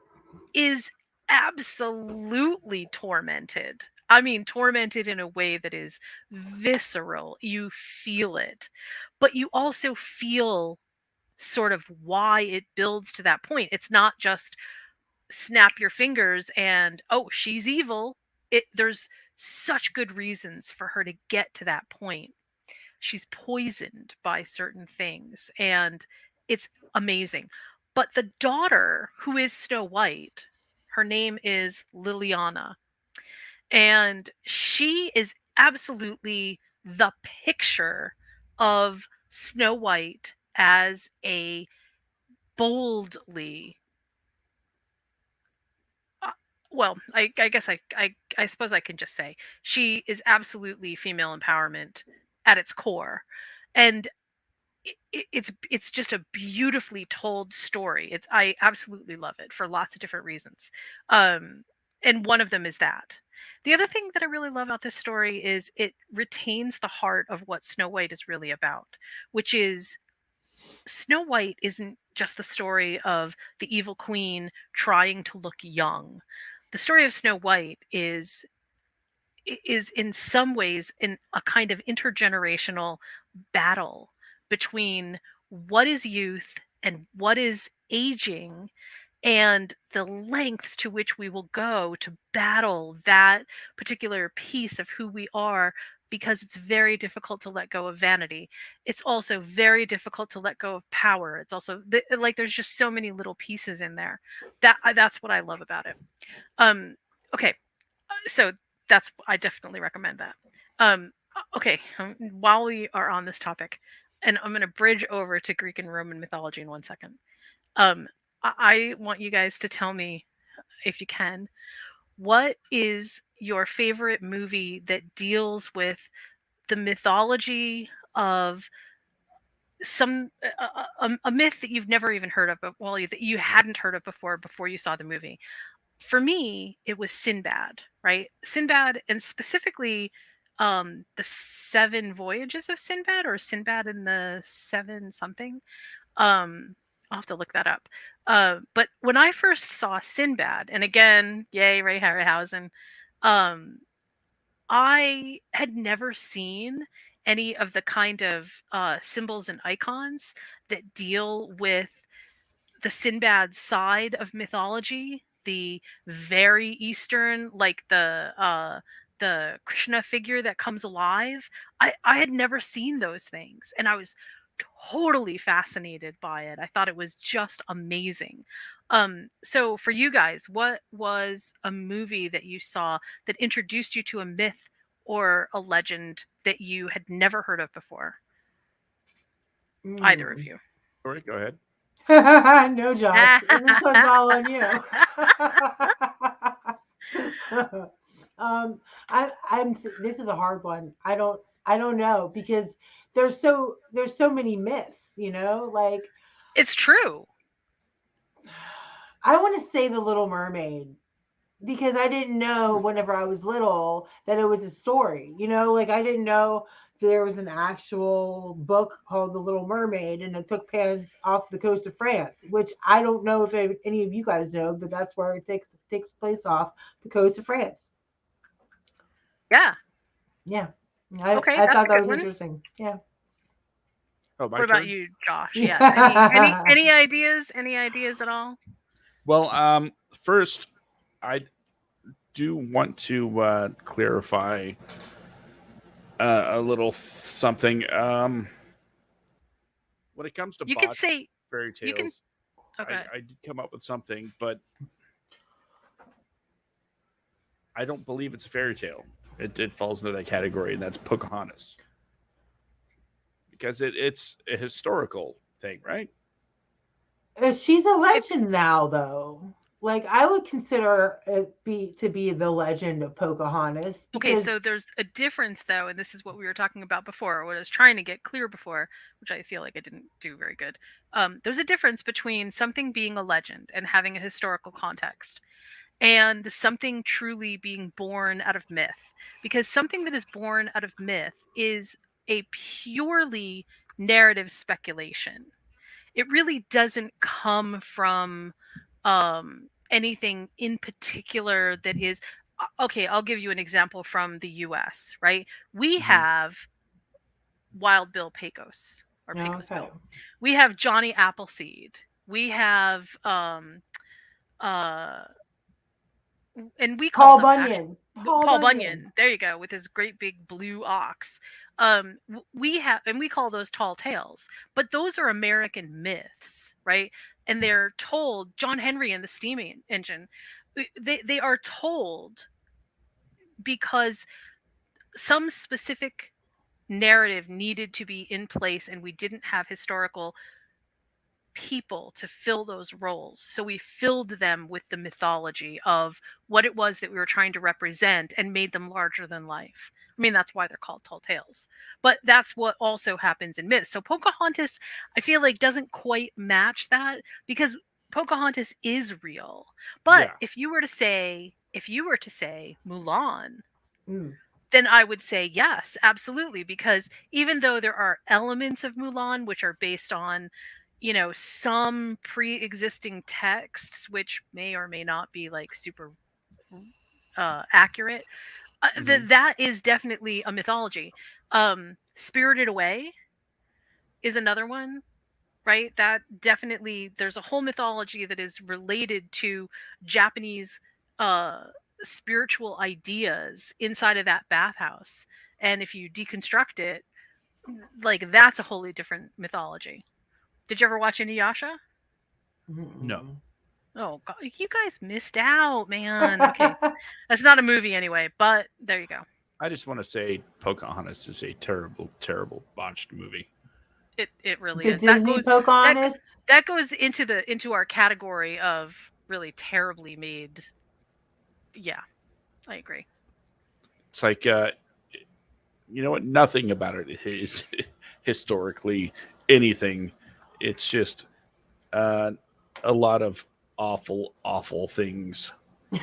is absolutely tormented. I mean, tormented in a way that is visceral. You feel it, but you also feel sort of why it builds to that point. It's not just snap your fingers and, oh, she's evil. There's such good reasons for her to get to that point. She's poisoned by certain things, and it's amazing. But the daughter, who is Snow White, her name is Liliana, and she is absolutely the picture of Snow White as a boldly, uh, well, I guess I suppose I can just say she is absolutely female empowerment at its core. And it's just a beautifully told story. I absolutely love it for lots of different reasons. Um, and one of them is that. The other thing that I really love about this story is it retains the heart of what Snow White is really about, which is Snow White isn't just the story of the evil queen trying to look young. The story of Snow White is in some ways in a kind of intergenerational battle between what is youth and what is aging, and the lengths to which we will go to battle that particular piece of who we are, because it's very difficult to let go of vanity. It's also very difficult to let go of power. It's also like there's just so many little pieces in there. That's what I love about it. um okay, so I definitely recommend that. Okay, while we are on this topic, and I'm going to bridge over to Greek and Roman mythology in 1 second. Um, I want you guys to tell me, if you can, what is your favorite movie that deals with the mythology of some a myth that you've never even heard of, but well, that you hadn't heard of before you saw the movie. For me, it was Sinbad, right? Sinbad, and specifically the Seven Voyages of Sinbad, or Sinbad and the Seven something. I'll have to look that up. But when I first saw Sinbad, and again, yay, Ray Harryhausen, um, I had never seen any of the kind of symbols and icons that deal with the Sinbad side of mythology, the very Eastern, like the Krishna figure that comes alive. I had never seen those things, and I was totally fascinated by it. I thought it was just amazing. So for you guys, what was a movie that you saw that introduced you to a myth or a legend that you had never heard of before? Either of Mm. you. Sorry, go ahead. No, Josh, this one's all on you. This is a hard one. I don't know because there's so many myths, like It's true. I want to say the Little Mermaid because I didn't know whenever I was little that it was a story, like I didn't know there was an actual book called The Little Mermaid and it took place off the coast of France, which I don't know if any of you guys know, but that's where it takes place off the coast of France. Yeah. Yeah. I, Okay, I that's a thought that good was one. interesting. Yeah. Oh, my What about turn. you, Josh? Yes. Any Yeah. any ideas? Any ideas at all? Well, first, I do want to clarify a little something. When it comes to You could botched say fairy you can. tales, Okay. I did come up with something, but I don't believe it's a fairy tale. It falls into that category, and that's Pocahontas because it's a historical thing, right? She's a It's legend now, though. Like I would consider it to be the legend of Pocahontas okay. So because there's a difference, though, and this is what we were talking about before. What I was trying to get clear before, which I feel like I didn't do very good. There's a difference between something being a legend and having a historical context, and something truly being born out of myth. Because something that is born out of myth is a purely narrative speculation. It really doesn't come from anything in particular that is okay. I'll give you an example from the US, right? We Mm-hmm. have Wild Bill Pecos, or Pecos okay, Bill. We have Johnny Appleseed. We have uh and we call Paul them Bunyan. Paul Paul Bunyan. Bunyan. There you go, with his great big blue ox. We have, and we call those tall tales, but those are American myths, right? And they're told. John Henry and the steam engine. They are told because some specific narrative needed to be in place, and we didn't have historical people to fill those roles. So we filled them with the mythology of what it was that we were trying to represent and made them larger than life. I mean, that's why they're called tall tales. But that's what also happens in myths. So Pocahontas, I feel like, doesn't quite match that because Pocahontas is real. But Yeah, if you were to say Mulan, Mm. then I would say yes, absolutely, because even though there are elements of Mulan which are based on, some pre-existing texts which may or may not be like super accurate, hmm, that is definitely a mythology. Spirited Away is another one, right? That definitely, there's a whole mythology that is related to Japanese uh spiritual ideas inside of that bathhouse. And if you deconstruct it, like, that's a wholly different mythology. Did you ever watch Inuyasha? no. Mm. Oh god, you guys missed out, man. Okay. That's not a movie anyway, but there you go. I just want to say Pocahontas is a terrible, terrible botched movie. It really The is. That Disney goes that g- Pocahontas. that goes into our category of really terribly made. Yeah, I agree. It's like you know what? Nothing about it is historically anything. It's just uh, a lot of awful, awful things. Um,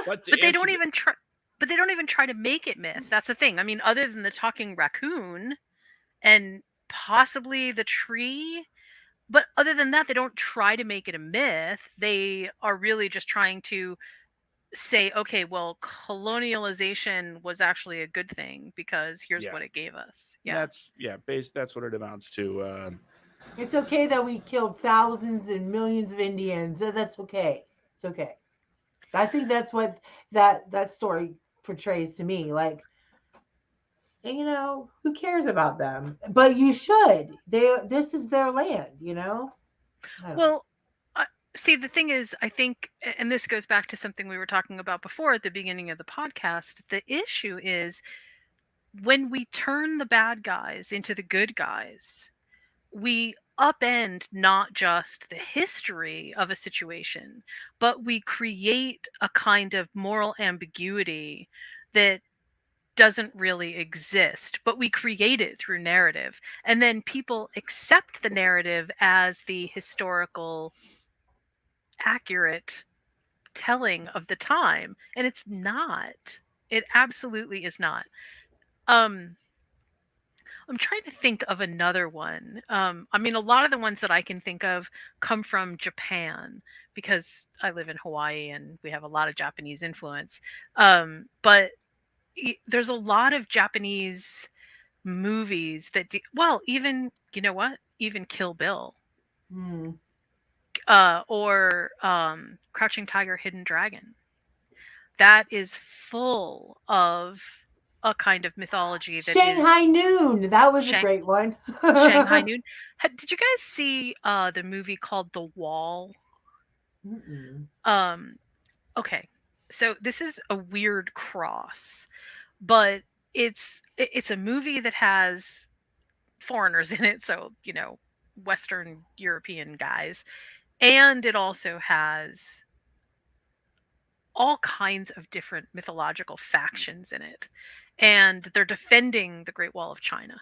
but to But they answer don't the even try. But they don't even try to make it myth. That's the thing. I mean, other than the talking raccoon and possibly the tree, but other than that, they don't try to make it a myth. They are really just trying to say, okay, well, colonialization was actually a good thing because here's yeah, what it gave us. Yeah. that's yeah, base. That's what it amounts to. It's okay that we killed thousands and millions of Indians. That's okay. It's okay. I think that's what that story portrays to me. Like, who cares about them? But you should. This is their land. I don't know. Well, uh, see, the thing is, I think, and this goes back to something we were talking about before at the beginning of the podcast. The issue is when we turn the bad guys into the good guys, we upend not just the history of a situation, but we create a kind of moral ambiguity that doesn't really exist, but we create it through narrative. And then people accept the narrative as the historical, accurate telling of the time. And it's not. It absolutely is not. Um, I'm trying to think of another one. I mean, a lot of the ones that I can think of come from Japan because I live in Hawaii and we have a lot of Japanese influence. But there's a lot of Japanese movies that well, even you know what, even Kill Bill, Hmm. or Crouching Tiger, Hidden Dragon. That is full of a kind of mythology that is Shanghai Noon. That was a Shang- great one. Shanghai Noon. Did you guys see the movie called The Wall? Mm-mm. Um, okay, so this is a weird cross, but it's a movie that has foreigners in it, so Western European guys, and it also has all kinds of different mythological factions in it, and they're defending the Great Wall of China,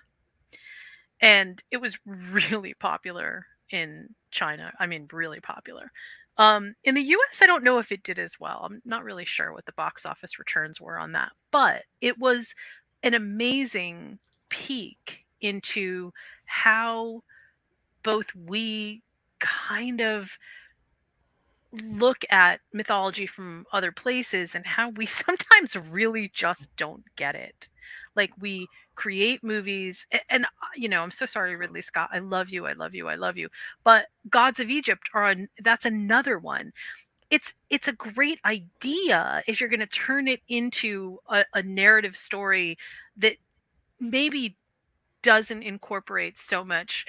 and it was really popular in China. I mean, really popular. In the US, I don't know if it did as well. I'm not really sure what the box office returns were on that, but it was an amazing peek into how both we kind of look at mythology from other places and how we sometimes really just don't get it. Like we create movies and I'm so sorry, Ridley Scott. I love you. I love you. I love you. But Gods of Egypt that's another one. It's a great idea if you're going to turn it into a narrative story that maybe doesn't incorporate so much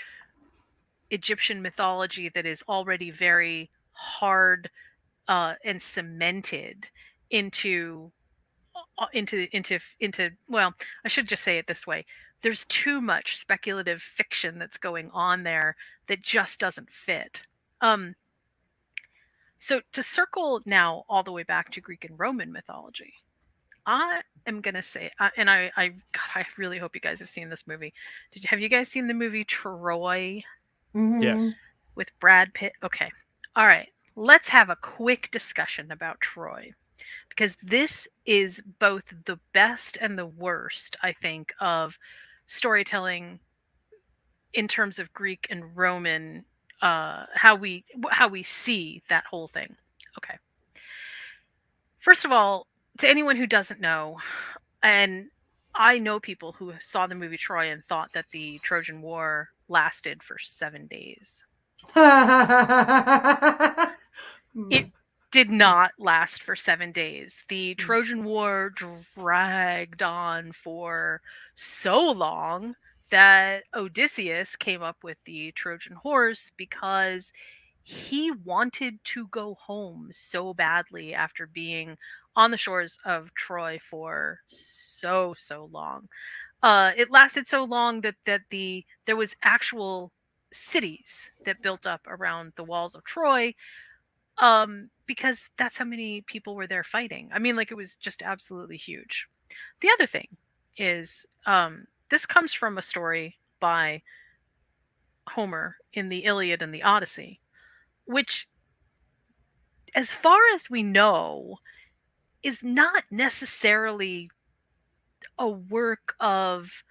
Egyptian mythology that is already very hard and cemented into well, I should just say it this way. There's too much speculative fiction that's going on there that just doesn't fit. Um, so to circle now all the way back to Greek and Roman mythology, I am gonna say, and God, I really hope you guys have seen this movie. Have you guys seen the movie Troy Mm-hmm. yes, with Brad Pitt? Okay, all right. Let's have a quick discussion about Troy because this is both the best and the worst, I think, of storytelling in terms of Greek and Roman, how we see that whole thing. Okay. First of all, to anyone who doesn't know, and I know people who saw the movie Troy and thought that the Trojan War lasted for 7 days. It did not last for 7 days. The Trojan War dragged on for so long that Odysseus came up with the Trojan horse because he wanted to go home so badly after being on the shores of Troy for so long. It lasted so long that there was actual cities that built up around the walls of Troy, because that's how many people were there fighting. I mean, like, it was just absolutely huge. The other thing is, this comes from a story by Homer in the Iliad and the Odyssey, which, as far as we know, is not necessarily a work of,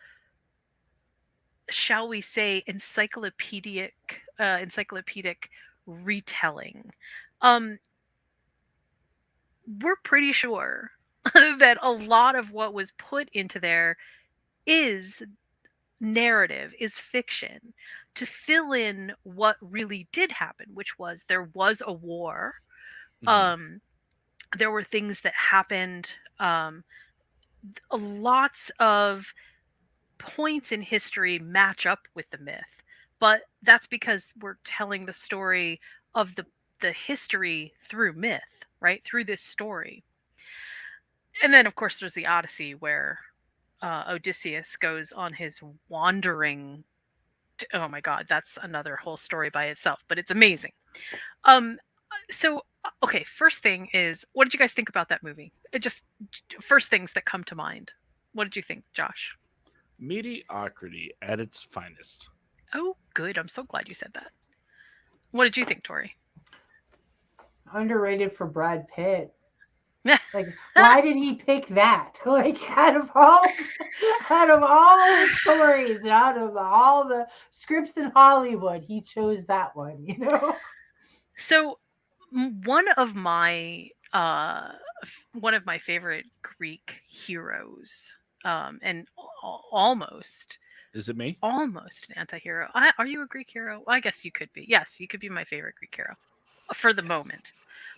shall we say, encyclopedic retelling. Um, we're pretty sure that a lot of what was put into there is narrative, is fiction, to fill in what really did happen, which was there was a war. Hmm. Um, there were things that happened. Lots of points in history match up with the myth, but that's because we're telling the story of the history through myth, right? Through this story. And then, of course, there's the Odyssey, where Odysseus goes on his wandering. Oh my God, that's another whole story by itself, but it's amazing. Um, okay, first thing is, what did you guys think about that movie? It just first things that come to mind. What did you think, Josh? Mediocrity at its finest. Oh, good. I'm so glad you said that. What did you think, Tori? Underrated for Brad Pitt. Like, why did he pick that? Like, out of all the stories and out of all the scripts in Hollywood, he chose that one, you know? So, one of my one of my favorite Greek heroes, and almost Is it me? almost an anti-hero. Are you a Greek hero? Well, I guess you could be. Yes, you could be my favorite Greek hero for the moment.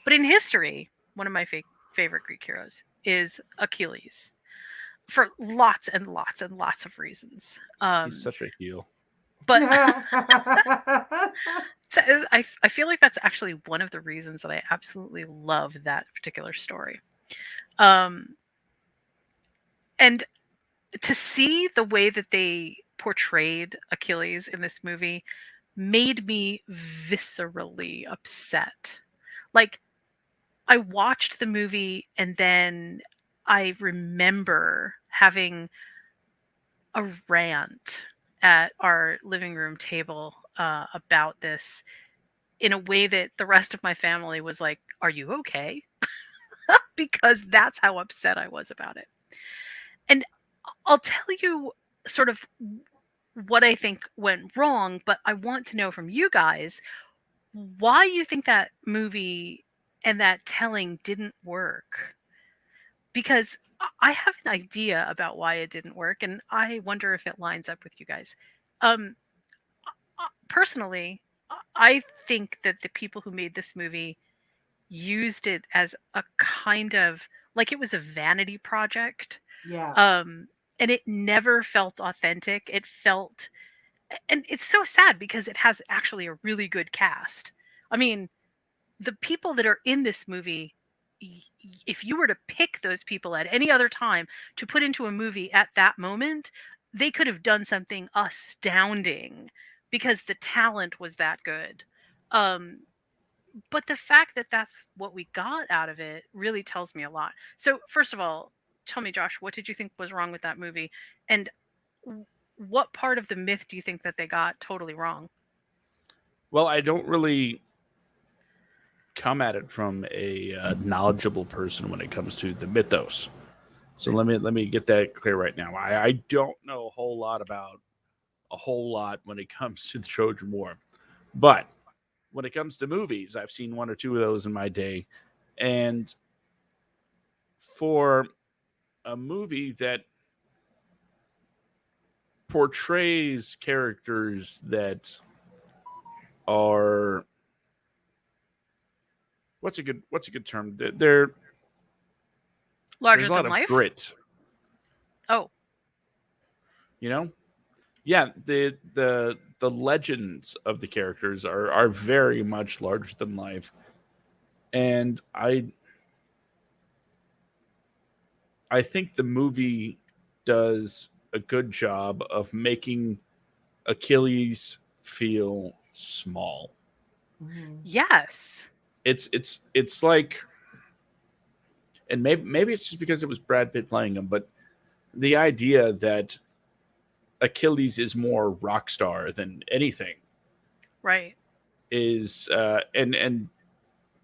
But in history, one of my favorite Greek heroes is Achilles, for lots and lots and lots of reasons. He's such a heel. But so I feel like that's actually one of the reasons that I absolutely love that particular story. Um, and to see the way that they portrayed Achilles in this movie made me viscerally upset. Like, I watched the movie and then I remember having a rant at our living room table about this, in a way that the rest of my family was like, "Are you okay?" Because that's how upset I was about it. And I'll tell you sort of what I think went wrong, but I want to know from you guys why you think that movie and that telling didn't work. Because I have an idea about why it didn't work, and I wonder if it lines up with you guys. Um, Personally, I think that the people who made this movie used it as a kind of, like, it was a vanity project. Yeah. Um, and it never felt authentic. It felt, and it's so sad because it has actually a really good cast. I mean, the people that are in this movie, if you were to pick those people at any other time to put into a movie at that moment, they could have done something astounding because the talent was that good. Um, but the fact that that's what we got out of it really tells me a lot. So, first of all, tell me, Josh, what did you think was wrong with that movie? And what part of the myth do you think that they got totally wrong? Well, I don't really come at it from a knowledgeable person when it comes to the mythos. So let me get that clear right now. I don't know a whole lot about a whole lot when it comes to the Trojan War, but when it comes to movies, I've seen one or two of those in my day, and for a movie that portrays characters that are what's a good term? There's Larger a lot than of life? grit, Oh, you know. Yeah, the legends of the characters are very much larger than life, and I think the movie does a good job of making Achilles feel small. Mhm. Yes. It's like, and maybe it's just because it was Brad Pitt playing him, but the idea that Achilles is more rock star than anything Right. is, and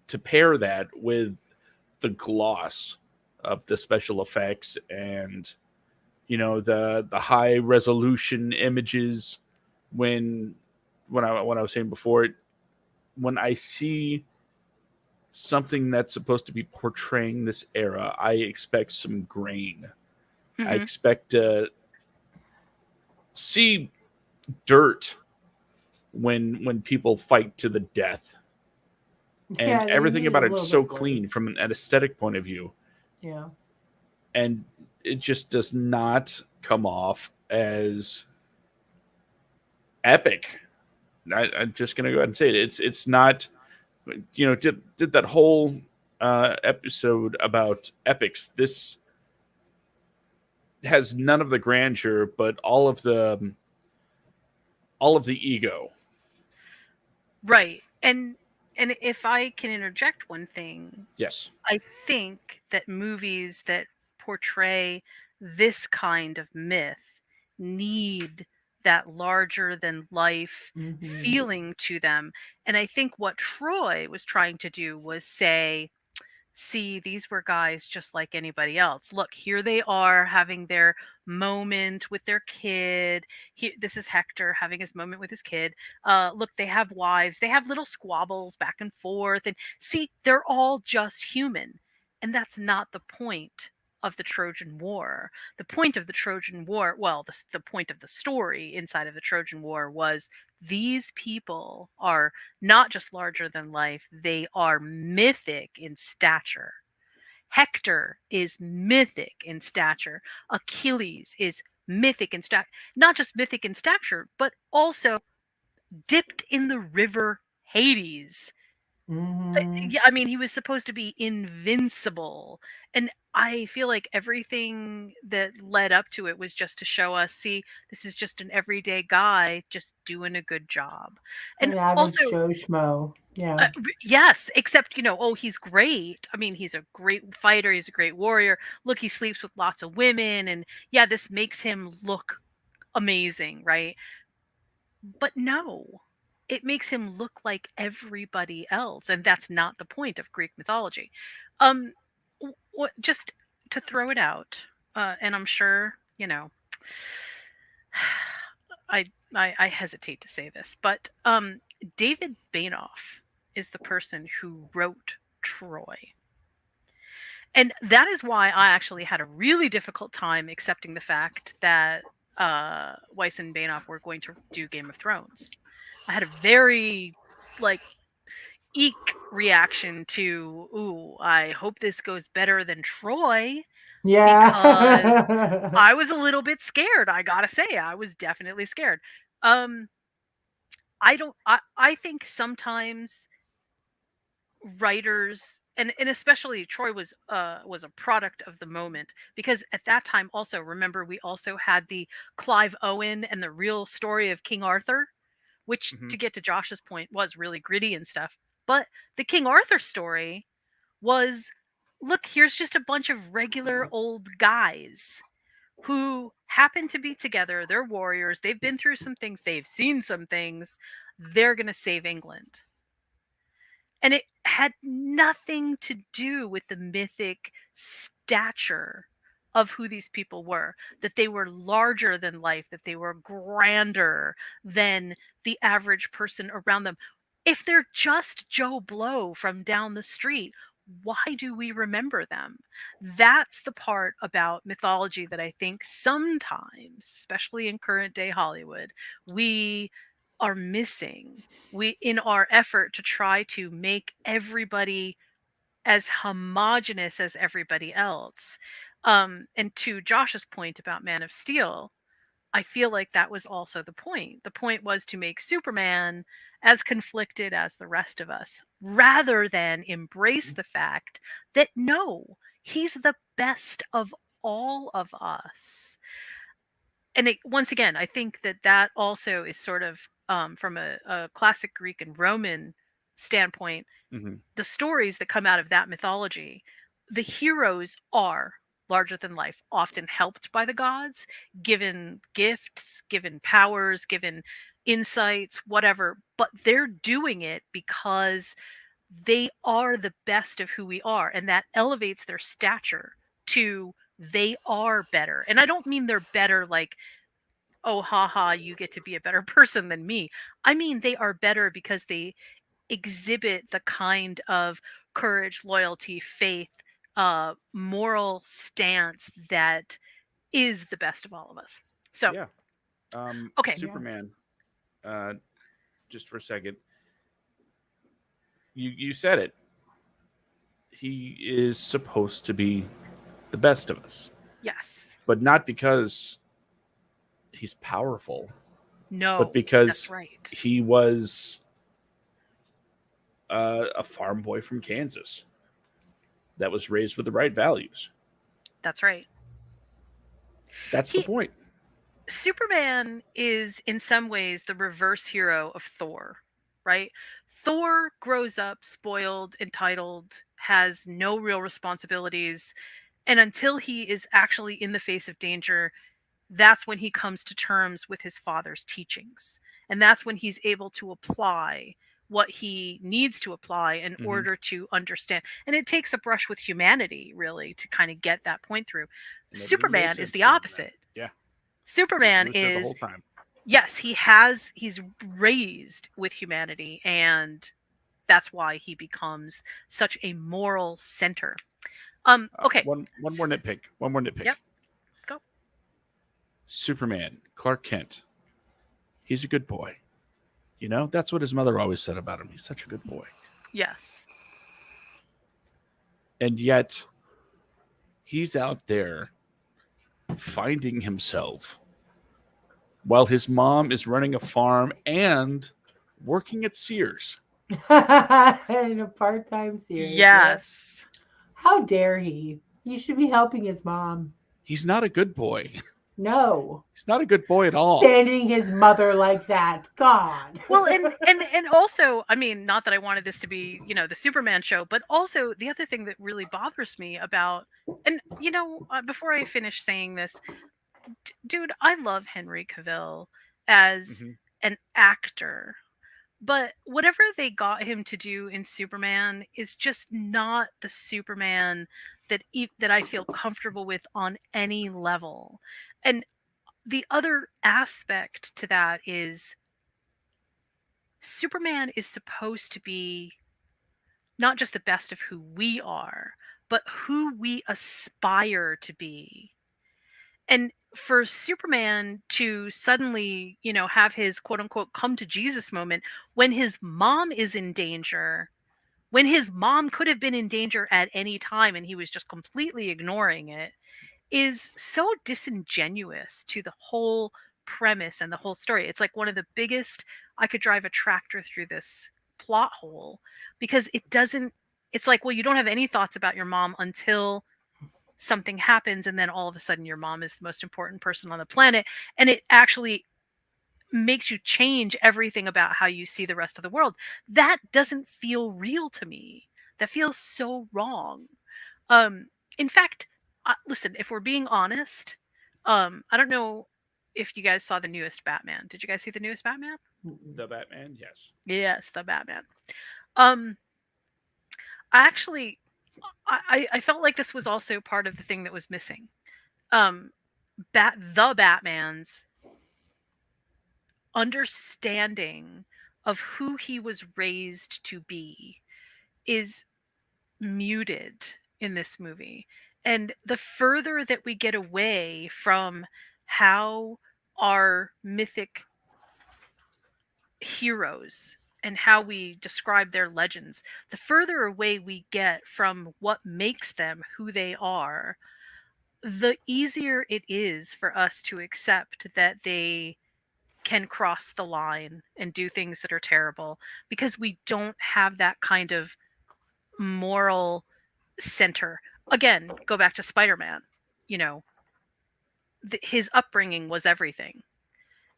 to pair that with the gloss of the special effects and the high resolution images when when I was saying before, when I see something that's supposed to be portraying this era, I expect some grain. I Hmm. expect to see dirt when people fight to the death, and Yeah, they everything need a about it's little so bit more. clean from an aesthetic point of view, Yeah. and it just does not come off as epic. I'm just gonna go ahead and say it. It's not. Did that whole episode about epics. This has none of the grandeur, but all of the ego. Right. And if I can interject one thing, Yes. I think that movies that portray this kind of myth need that larger than life Hmm. feeling to them. And I think what Troy was trying to do was say, see, these were guys just like anybody else. Look, here they are having their moment with their kid. This is Hector having his moment with his kid. Look, they have wives. They have little squabbles back and forth. And see, they're all just human. And that's not the point of the Trojan War. The point of the Trojan War, well, the point of the story inside of the Trojan War was these people are not just larger than life, they are mythic in stature. Hector is mythic in stature. Achilles is mythic in stature. Not just mythic in stature, but also dipped in the river Hades. Hmm. Yeah, I mean, he was supposed to be invincible. And I feel like everything that led up to it was just to show us, see, this is just an everyday guy just doing a good job. And An average also, Joe Schmo. Yeah. Yes, except, oh, he's great. I mean, he's a great fighter, he's a great warrior. Look, he sleeps with lots of women, and yeah, this makes him look amazing, right? But no, it makes him look like everybody else, and that's not the point of Greek mythology. Um, what just to throw it out, and I'm sure, I hesitate to say this, but David Bainoff is the person who wrote Troy. And that is why I actually had a really difficult time accepting the fact that Weiss and Bainoff were going to do Game of Thrones. I had a very like eek reaction to, ooh, I hope this goes better than Troy, because Yeah. I was a little bit scared. I gotta say, I was definitely scared. Um, I think sometimes writers, and especially Troy was a product of the moment, because at that time, also remember, we also had the Clive Owen and the real story of King Arthur, which, Mm-hmm. to get to Josh's point, was really gritty and stuff. But the King Arthur story was, look, here's just a bunch of regular old guys who happen to be together. They're warriors, they've been through some things, they've seen some things, they're going to save England. And it had nothing to do with the mythic stature of who these people were, that they were larger than life, that they were grander than the average person around them. If they're just Joe Blow from down the street, why do we remember them? That's the part about mythology that I think sometimes, especially in current day Hollywood, we are missing. We, in our effort to try to make everybody as homogenous as everybody else. And to Josh's point about Man of Steel, I feel like that was also the point. The point was to make Superman as conflicted as the rest of us, rather than embrace the fact that no, he's the best of all of us. and once again, I think that that also is sort of from a classic Greek and Roman standpoint, Hmm. the stories that come out of that mythology, the heroes are larger than life, often helped by the gods, given gifts, given powers, given insights, whatever, but they're doing it because they are the best of who we are, and that elevates their stature to they are better. And I don't mean they're better like, oh, haha, you get to be a better person than me. I mean, they are better because they exhibit the kind of courage, loyalty, faith, moral stance that is the best of all of us. So, Yeah. okay, Yeah. Superman. Uh, just for a second, you said it. He is supposed to be the best of us, yes, but not because he's powerful, but no, that's because right. he was a farm boy from Kansas that was raised with the right values. That's right. That's the He point. Superman is in some ways the reverse hero of Thor, right? Thor grows up spoiled, entitled, has no real responsibilities, and until he is actually in the face of danger, that's when he comes to terms with his father's teachings. And that's when he's able to apply what he needs to apply in Hmm. order to understand. And it takes a brush with humanity, really, to kind of get that point through. And everything made Superman is sense the to him then. opposite. Yeah, he Superman was there the is, whole time. yes, he's raised with humanity, and that's why he becomes such a moral center. Okay. One more nitpick. One more nitpick. Yep, go. Superman, Clark Kent. He's a good boy. You know, that's what his mother always said about him. He's such a good boy. Yes. And yet, he's out there finding himself while his mom is running a farm and working at Sears. In a part-time series, yeah. Yes. How dare he? He should be helping his mom. He's not a good boy. No. He's not a good boy at all. Abandoning his mother like that. God. Well, and also, I mean, not that I wanted this to be, the Superman show, but also the other thing that really bothers me about, and before I finish saying this, dude, I love Henry Cavill as Hmm. an actor, but whatever they got him to do in Superman is just not the Superman that I feel comfortable with on any level. And the other aspect to that is Superman is supposed to be not just the best of who we are, but who we aspire to be. And for Superman to suddenly, have his quote unquote come to Jesus moment when his mom is in danger, when his mom could have been in danger at any time and he was just completely ignoring it, is so disingenuous to the whole premise and the whole story. It's like one of the biggest I could drive a tractor through this plot hole because it doesn't it's like, well, you don't have any thoughts about your mom until something happens and then all of a sudden your mom is the most important person on the planet, and it actually makes you change everything about how you see the rest of the world. That doesn't feel real to me. That feels so wrong. Um, in fact, listen, if we're being honest, I don't know if you guys saw the newest Batman. Did you guys see the newest Batman? The Batman, yes. Yes, the Batman. Um, I actually, I felt like this was also part of the thing that was missing. Um, the Batman's understanding of who he was raised to be is muted in this movie. And the further that we get away from how our mythic heroes and how we describe their legends, the further away we get from what makes them who they are, the easier it is for us to accept that they can cross the line and do things that are terrible because we don't have that kind of moral center. Again, go back to Spider-Man. You know, his upbringing was everything.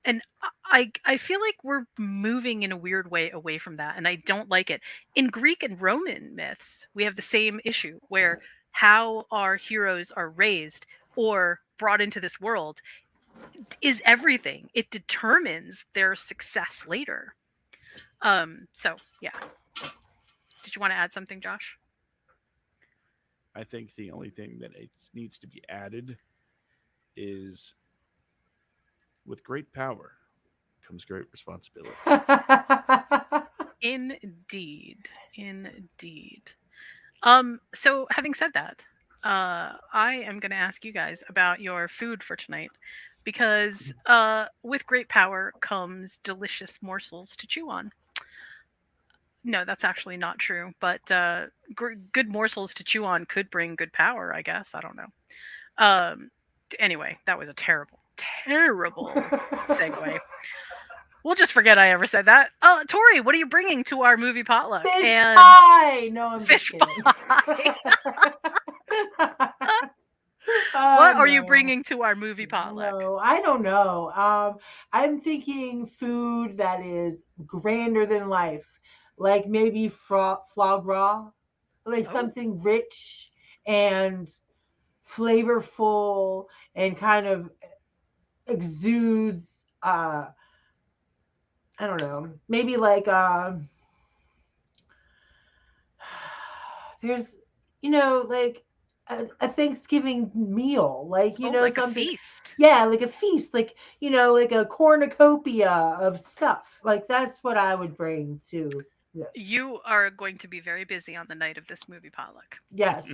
And I feel like we're moving in a weird way away from that, and I don't like it. In Greek and Roman myths, we have the same issue where how our heroes are raised or brought into this world is everything. It determines their success later. So yeah. Did you want to add something, Josh? I think the only thing that it needs to be added is with great power comes great responsibility. Indeed. Indeed. So having said that, I am going to ask you guys about your food for tonight because with great power comes delicious morsels to chew on. No, that's actually not true, but good morsels to chew on could bring good power, I guess. I don't know. Um, anyway, that was a terrible, terrible segue. We'll just forget I ever said that. Tori, what are you bringing to our movie potluck? Fish And pie. No, I'm just fish kidding. pie. Oh What are you no. bringing to our movie potluck? No, I don't know. I'm thinking food that is grander than life, like maybe foie gras, like Oh, something rich and flavorful and kind of exudes. I don't know, maybe like there's like a Thanksgiving meal, like oh, like a something. feast. Yeah, like a feast, like like a cornucopia of stuff. Like that's what I would bring to this. You are going to be very busy on the night of this movie potluck. Yes.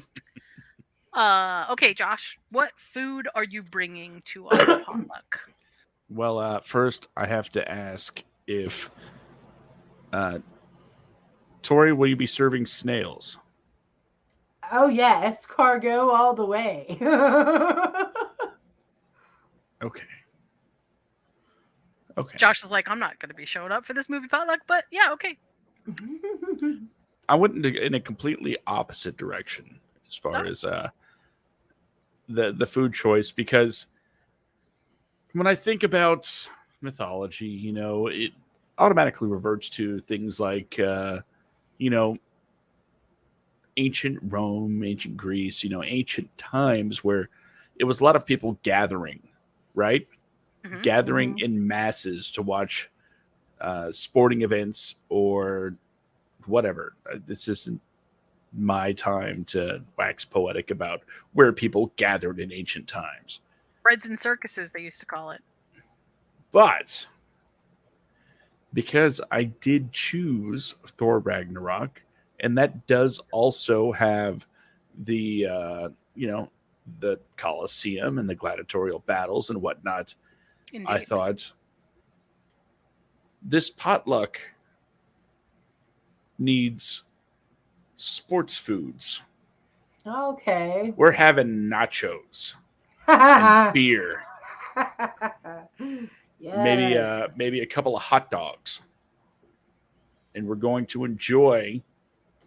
Okay, Josh, what food are you bringing to our potluck? Well, first I have to ask if uh, Tori, will you be serving snails? Oh yeah, escargot all the way. Okay. Okay. Josh is like, I'm not going to be showing up for this movie potluck, but yeah, okay. I went in a completely opposite direction as far Oh, as the food choice because when I think about mythology, it automatically reverts to things like you know ancient Rome, ancient Greece, ancient times where it was a lot of people gathering, right? hmm, Gathering Mhm. in masses to watch sporting events or whatever. This isn't my time to wax poetic about where people gathered in ancient times. breads and circuses, they used to call it. But because I did choose Thor Ragnarok, and that does also have the the Colosseum and the gladiatorial battles and whatnot. I Indeed. thought this potluck needs sports foods. Okay. We're having nachos and beer, maybe Yes. maybe a couple of hot dogs, and we're going to enjoy,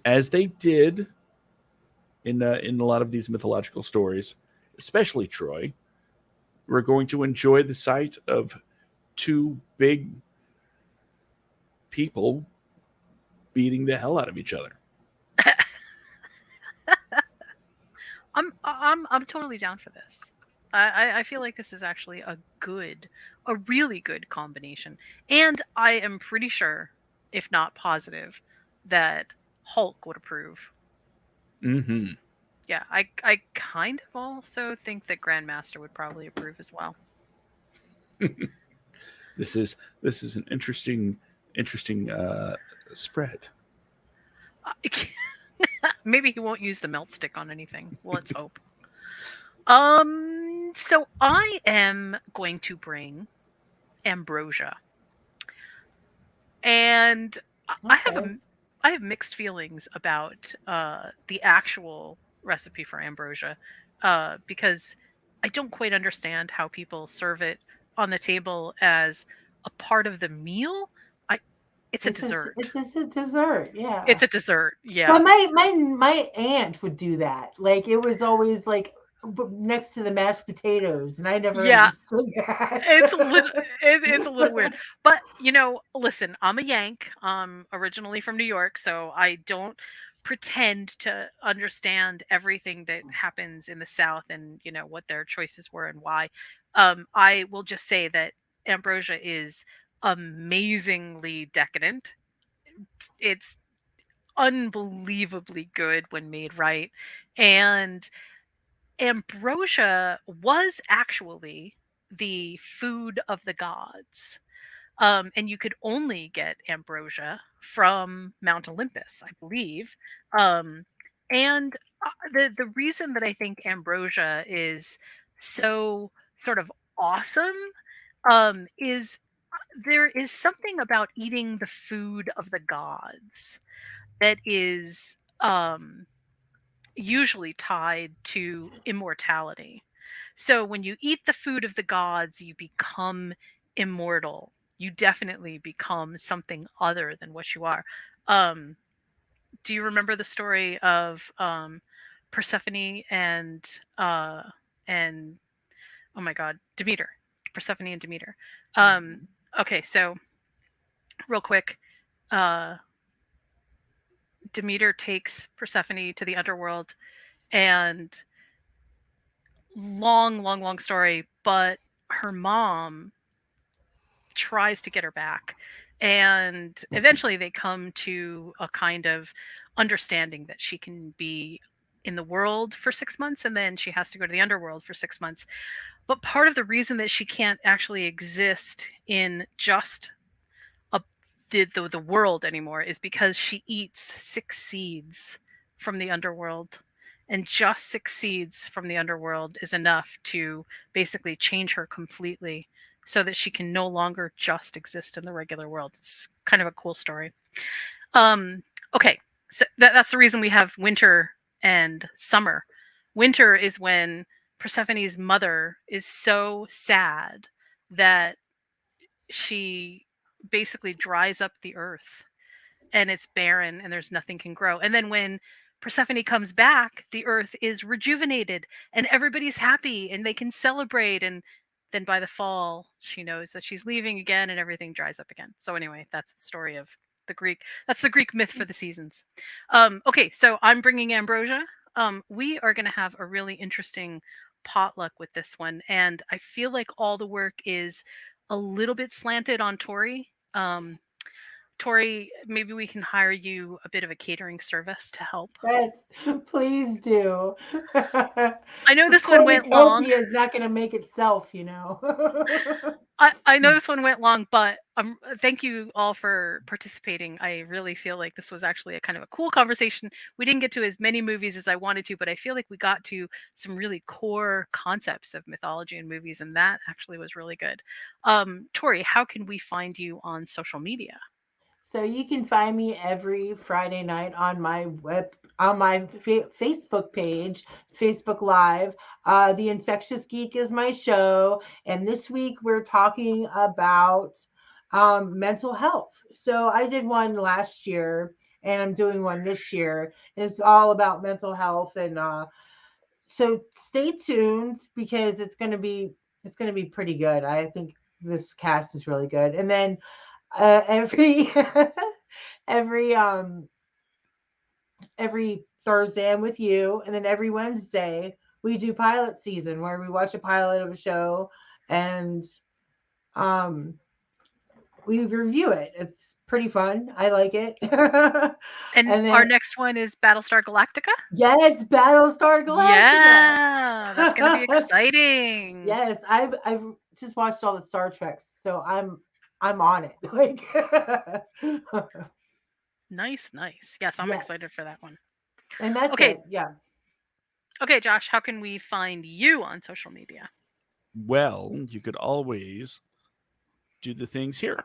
as they did in a lot of these mythological stories, especially Troy. We're going to enjoy the sight of two big people beating the hell out of each other. I'm totally down for this. I feel like this is actually a really good combination, and I am pretty sure, if not positive, that Hulk would approve. Mm-hmm. Yeah, I kind of also think that Grandmaster would probably approve as well. This is an interesting spread. Maybe he won't use the melt stick on anything. Let's hope. So I am going to bring ambrosia, and I have Okay. I have mixed feelings about the actual recipe for ambrosia because I don't quite understand how people serve it on the table as a part of the meal. I It's a dessert. It's a dessert, yeah. It's a dessert. But Yeah. my aunt would do that. Like it was always like next to the mashed potatoes, and I never Yeah, understood that. it's a little it's a little weird. But, listen, I'm a Yank, originally from New York, so I don't pretend to understand everything that happens in the South and, what their choices were and why. I will just say that ambrosia is amazingly decadent. It's unbelievably good when made right. And ambrosia was actually the food of the gods. And you could only get ambrosia from Mount Olympus, I believe. Um, and the reason that I think ambrosia is so sort of awesome is there is something about eating the food of the gods that is usually tied to immortality. So when you eat the food of the gods, you become immortal. You definitely become something other than what you are. Um, do you remember the story of Persephone uh, and oh my God, Demeter? Persephone and Demeter. Um, Mhm. okay, so real quick, uh, Demeter takes Persephone to the underworld, and long, long, long story, but her mom tries to get her back. And eventually they come to a kind of understanding that she can be in the world for 6 months and then she has to go to the underworld for 6 months. But part of the reason that she can't actually exist in just a, the world anymore is because she eats 6 seeds from the underworld. And just 6 seeds from the underworld is enough to basically change her completely so that she can no longer just exist in the regular world. It's kind of a cool story. Um, okay, so that's the reason we have winter and summer. Winter is when Persephone's mother is so sad that she basically dries up the earth and it's barren and there's nothing can grow. And then when Persephone comes back, the earth is rejuvenated and everybody's happy and they can celebrate. And then by the fall, she knows that she's leaving again and everything dries up again. So anyway, that's the story of the Greek. That's the Greek myth for the seasons. Okay, so I'm bringing ambrosia. We are going to have a really interesting potluck with this one, and I feel like all the work is a little bit slanted on Tori. Tori, maybe we can hire you a bit of a catering service to help. Yes, please do. I know The this one went long. cornucopia is not going to make itself, you know. I know this one went long, but thank you all for participating. I really feel like this was actually a kind of a cool conversation. We didn't get to as many movies as I wanted to, but I feel like we got to some really core concepts of mythology and movies, and that actually was really good. Tori, how can we find you on social media? So you can find me every Friday night on my Facebook page, Facebook Live. The Infectious Geek is my show, and this week we're talking about mental health. So I did one last year, and I'm doing one this year, and it's all about mental health. And so stay tuned because it's gonna be pretty good. I think this cast is really good, and then every every every Thursday I'm with you, and then every Wednesday we do pilot season where we watch a pilot of a show and um we review it. It's pretty fun. I like it. And And our then next one is Battlestar Galactica. yes, Battlestar Galactica. Yeah, that's gonna be exciting. Yes, I've just watched all the Star Treks, so I'm on it. Like Nice, nice. Yes, I'm yes. excited for that one. And that's Okay, it. Yeah. okay, Josh, how can we find you on social media? Well, you could always do the things here.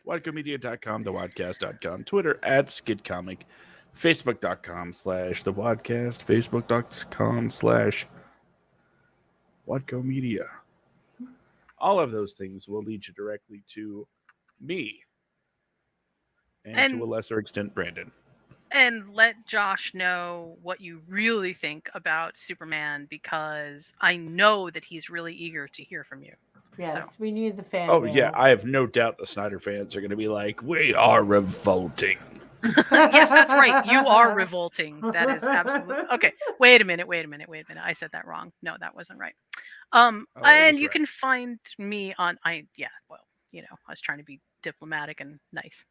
WadcoMedia.com, thewadcast.com, Twitter at skidcomic, Facebook.com/the Wadcast, Facebook.com/WadcoMedia. All of those things will lead you directly to me and to And a lesser extent, Brandon. And let Josh know what you really think about Superman because I know that he's really eager to hear from you. So, Yes, we need the fan Oh yeah, mail. I have no doubt the Snyder fans are going to be like, "We are revolting." yes, that's right. You are revolting. That is absolutely okay. Wait a minute. Wait a minute. Wait a minute. I said that wrong. No, that wasn't right. Oh, it And was you right. can find me on yeah, well, I was trying to be diplomatic and nice.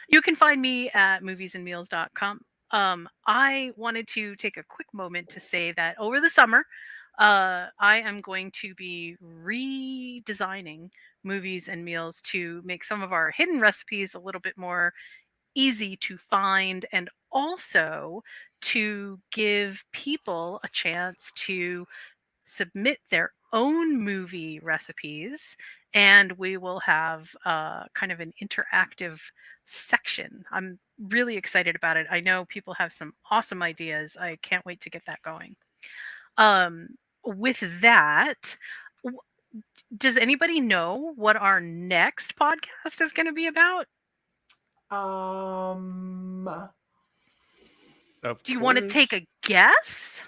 You can find me at moviesandmeals.com. I wanted to take a quick moment to say that over the summer, I am going to be redesigning movies and meals to make some of our hidden recipes a little bit more easy to find and also to give people a chance to submit their own movie recipes, and we will have kind of an interactive section. I'm really excited about it. I know people have some awesome ideas. I can't wait to get that going. Um, with that, w- does anybody know what our next podcast is going to be about? um, Of Do you want to take course. a guess?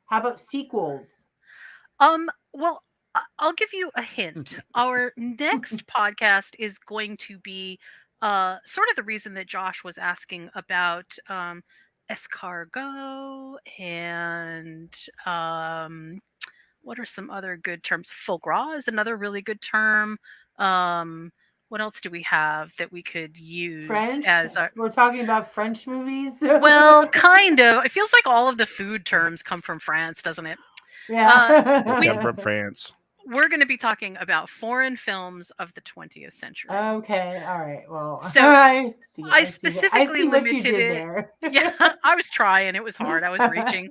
how about sequels? Well, I'll give you a hint. Our next podcast is going to be sort of the reason that Josh was asking about escargot and what are some other good terms? Foie gras is another really good term. Um, what else do we have that we could use French? as our We're talking about French movies. well, kind of. It feels like all of the food terms come from France, doesn't it? Uh, They we come Yeah. from France. we're going to be talking about foreign films of the 20th century. Okay. All right. Well, So I I see. I specifically see what you limited did it. there. Yeah, I was trying. It was hard. I was reaching.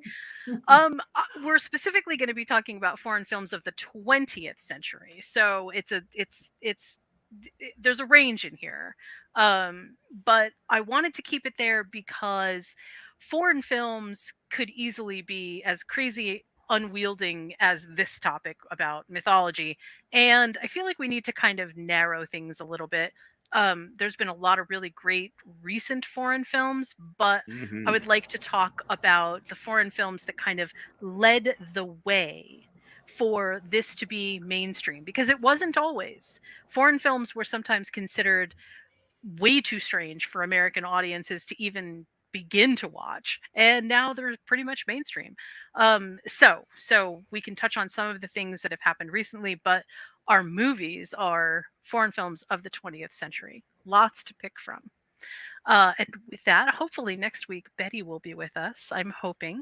We're specifically going to be talking about foreign films of the 20th century. So there's a range in here. But I wanted to keep it there because foreign films could easily be as crazy unwielding as this topic about mythology, and I feel like we need to kind of narrow things a little bit. There's been a lot of really great recent foreign films, but I Hmm. would like to talk about the foreign films that kind of led the way for this to be mainstream because it wasn't always. Foreign films were sometimes considered way too strange for American audiences to even begin to watch, and now they're pretty much mainstream. So we can touch on some of the things that have happened recently, but our movies are foreign films of the 20th century. Lots to pick from. And with that, hopefully next week Betty will be with us. I'm hoping.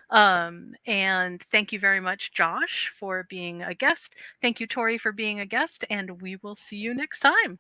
And thank you very much, Josh, for being a guest. Thank you, Tori, for being a guest, and we will see you next time.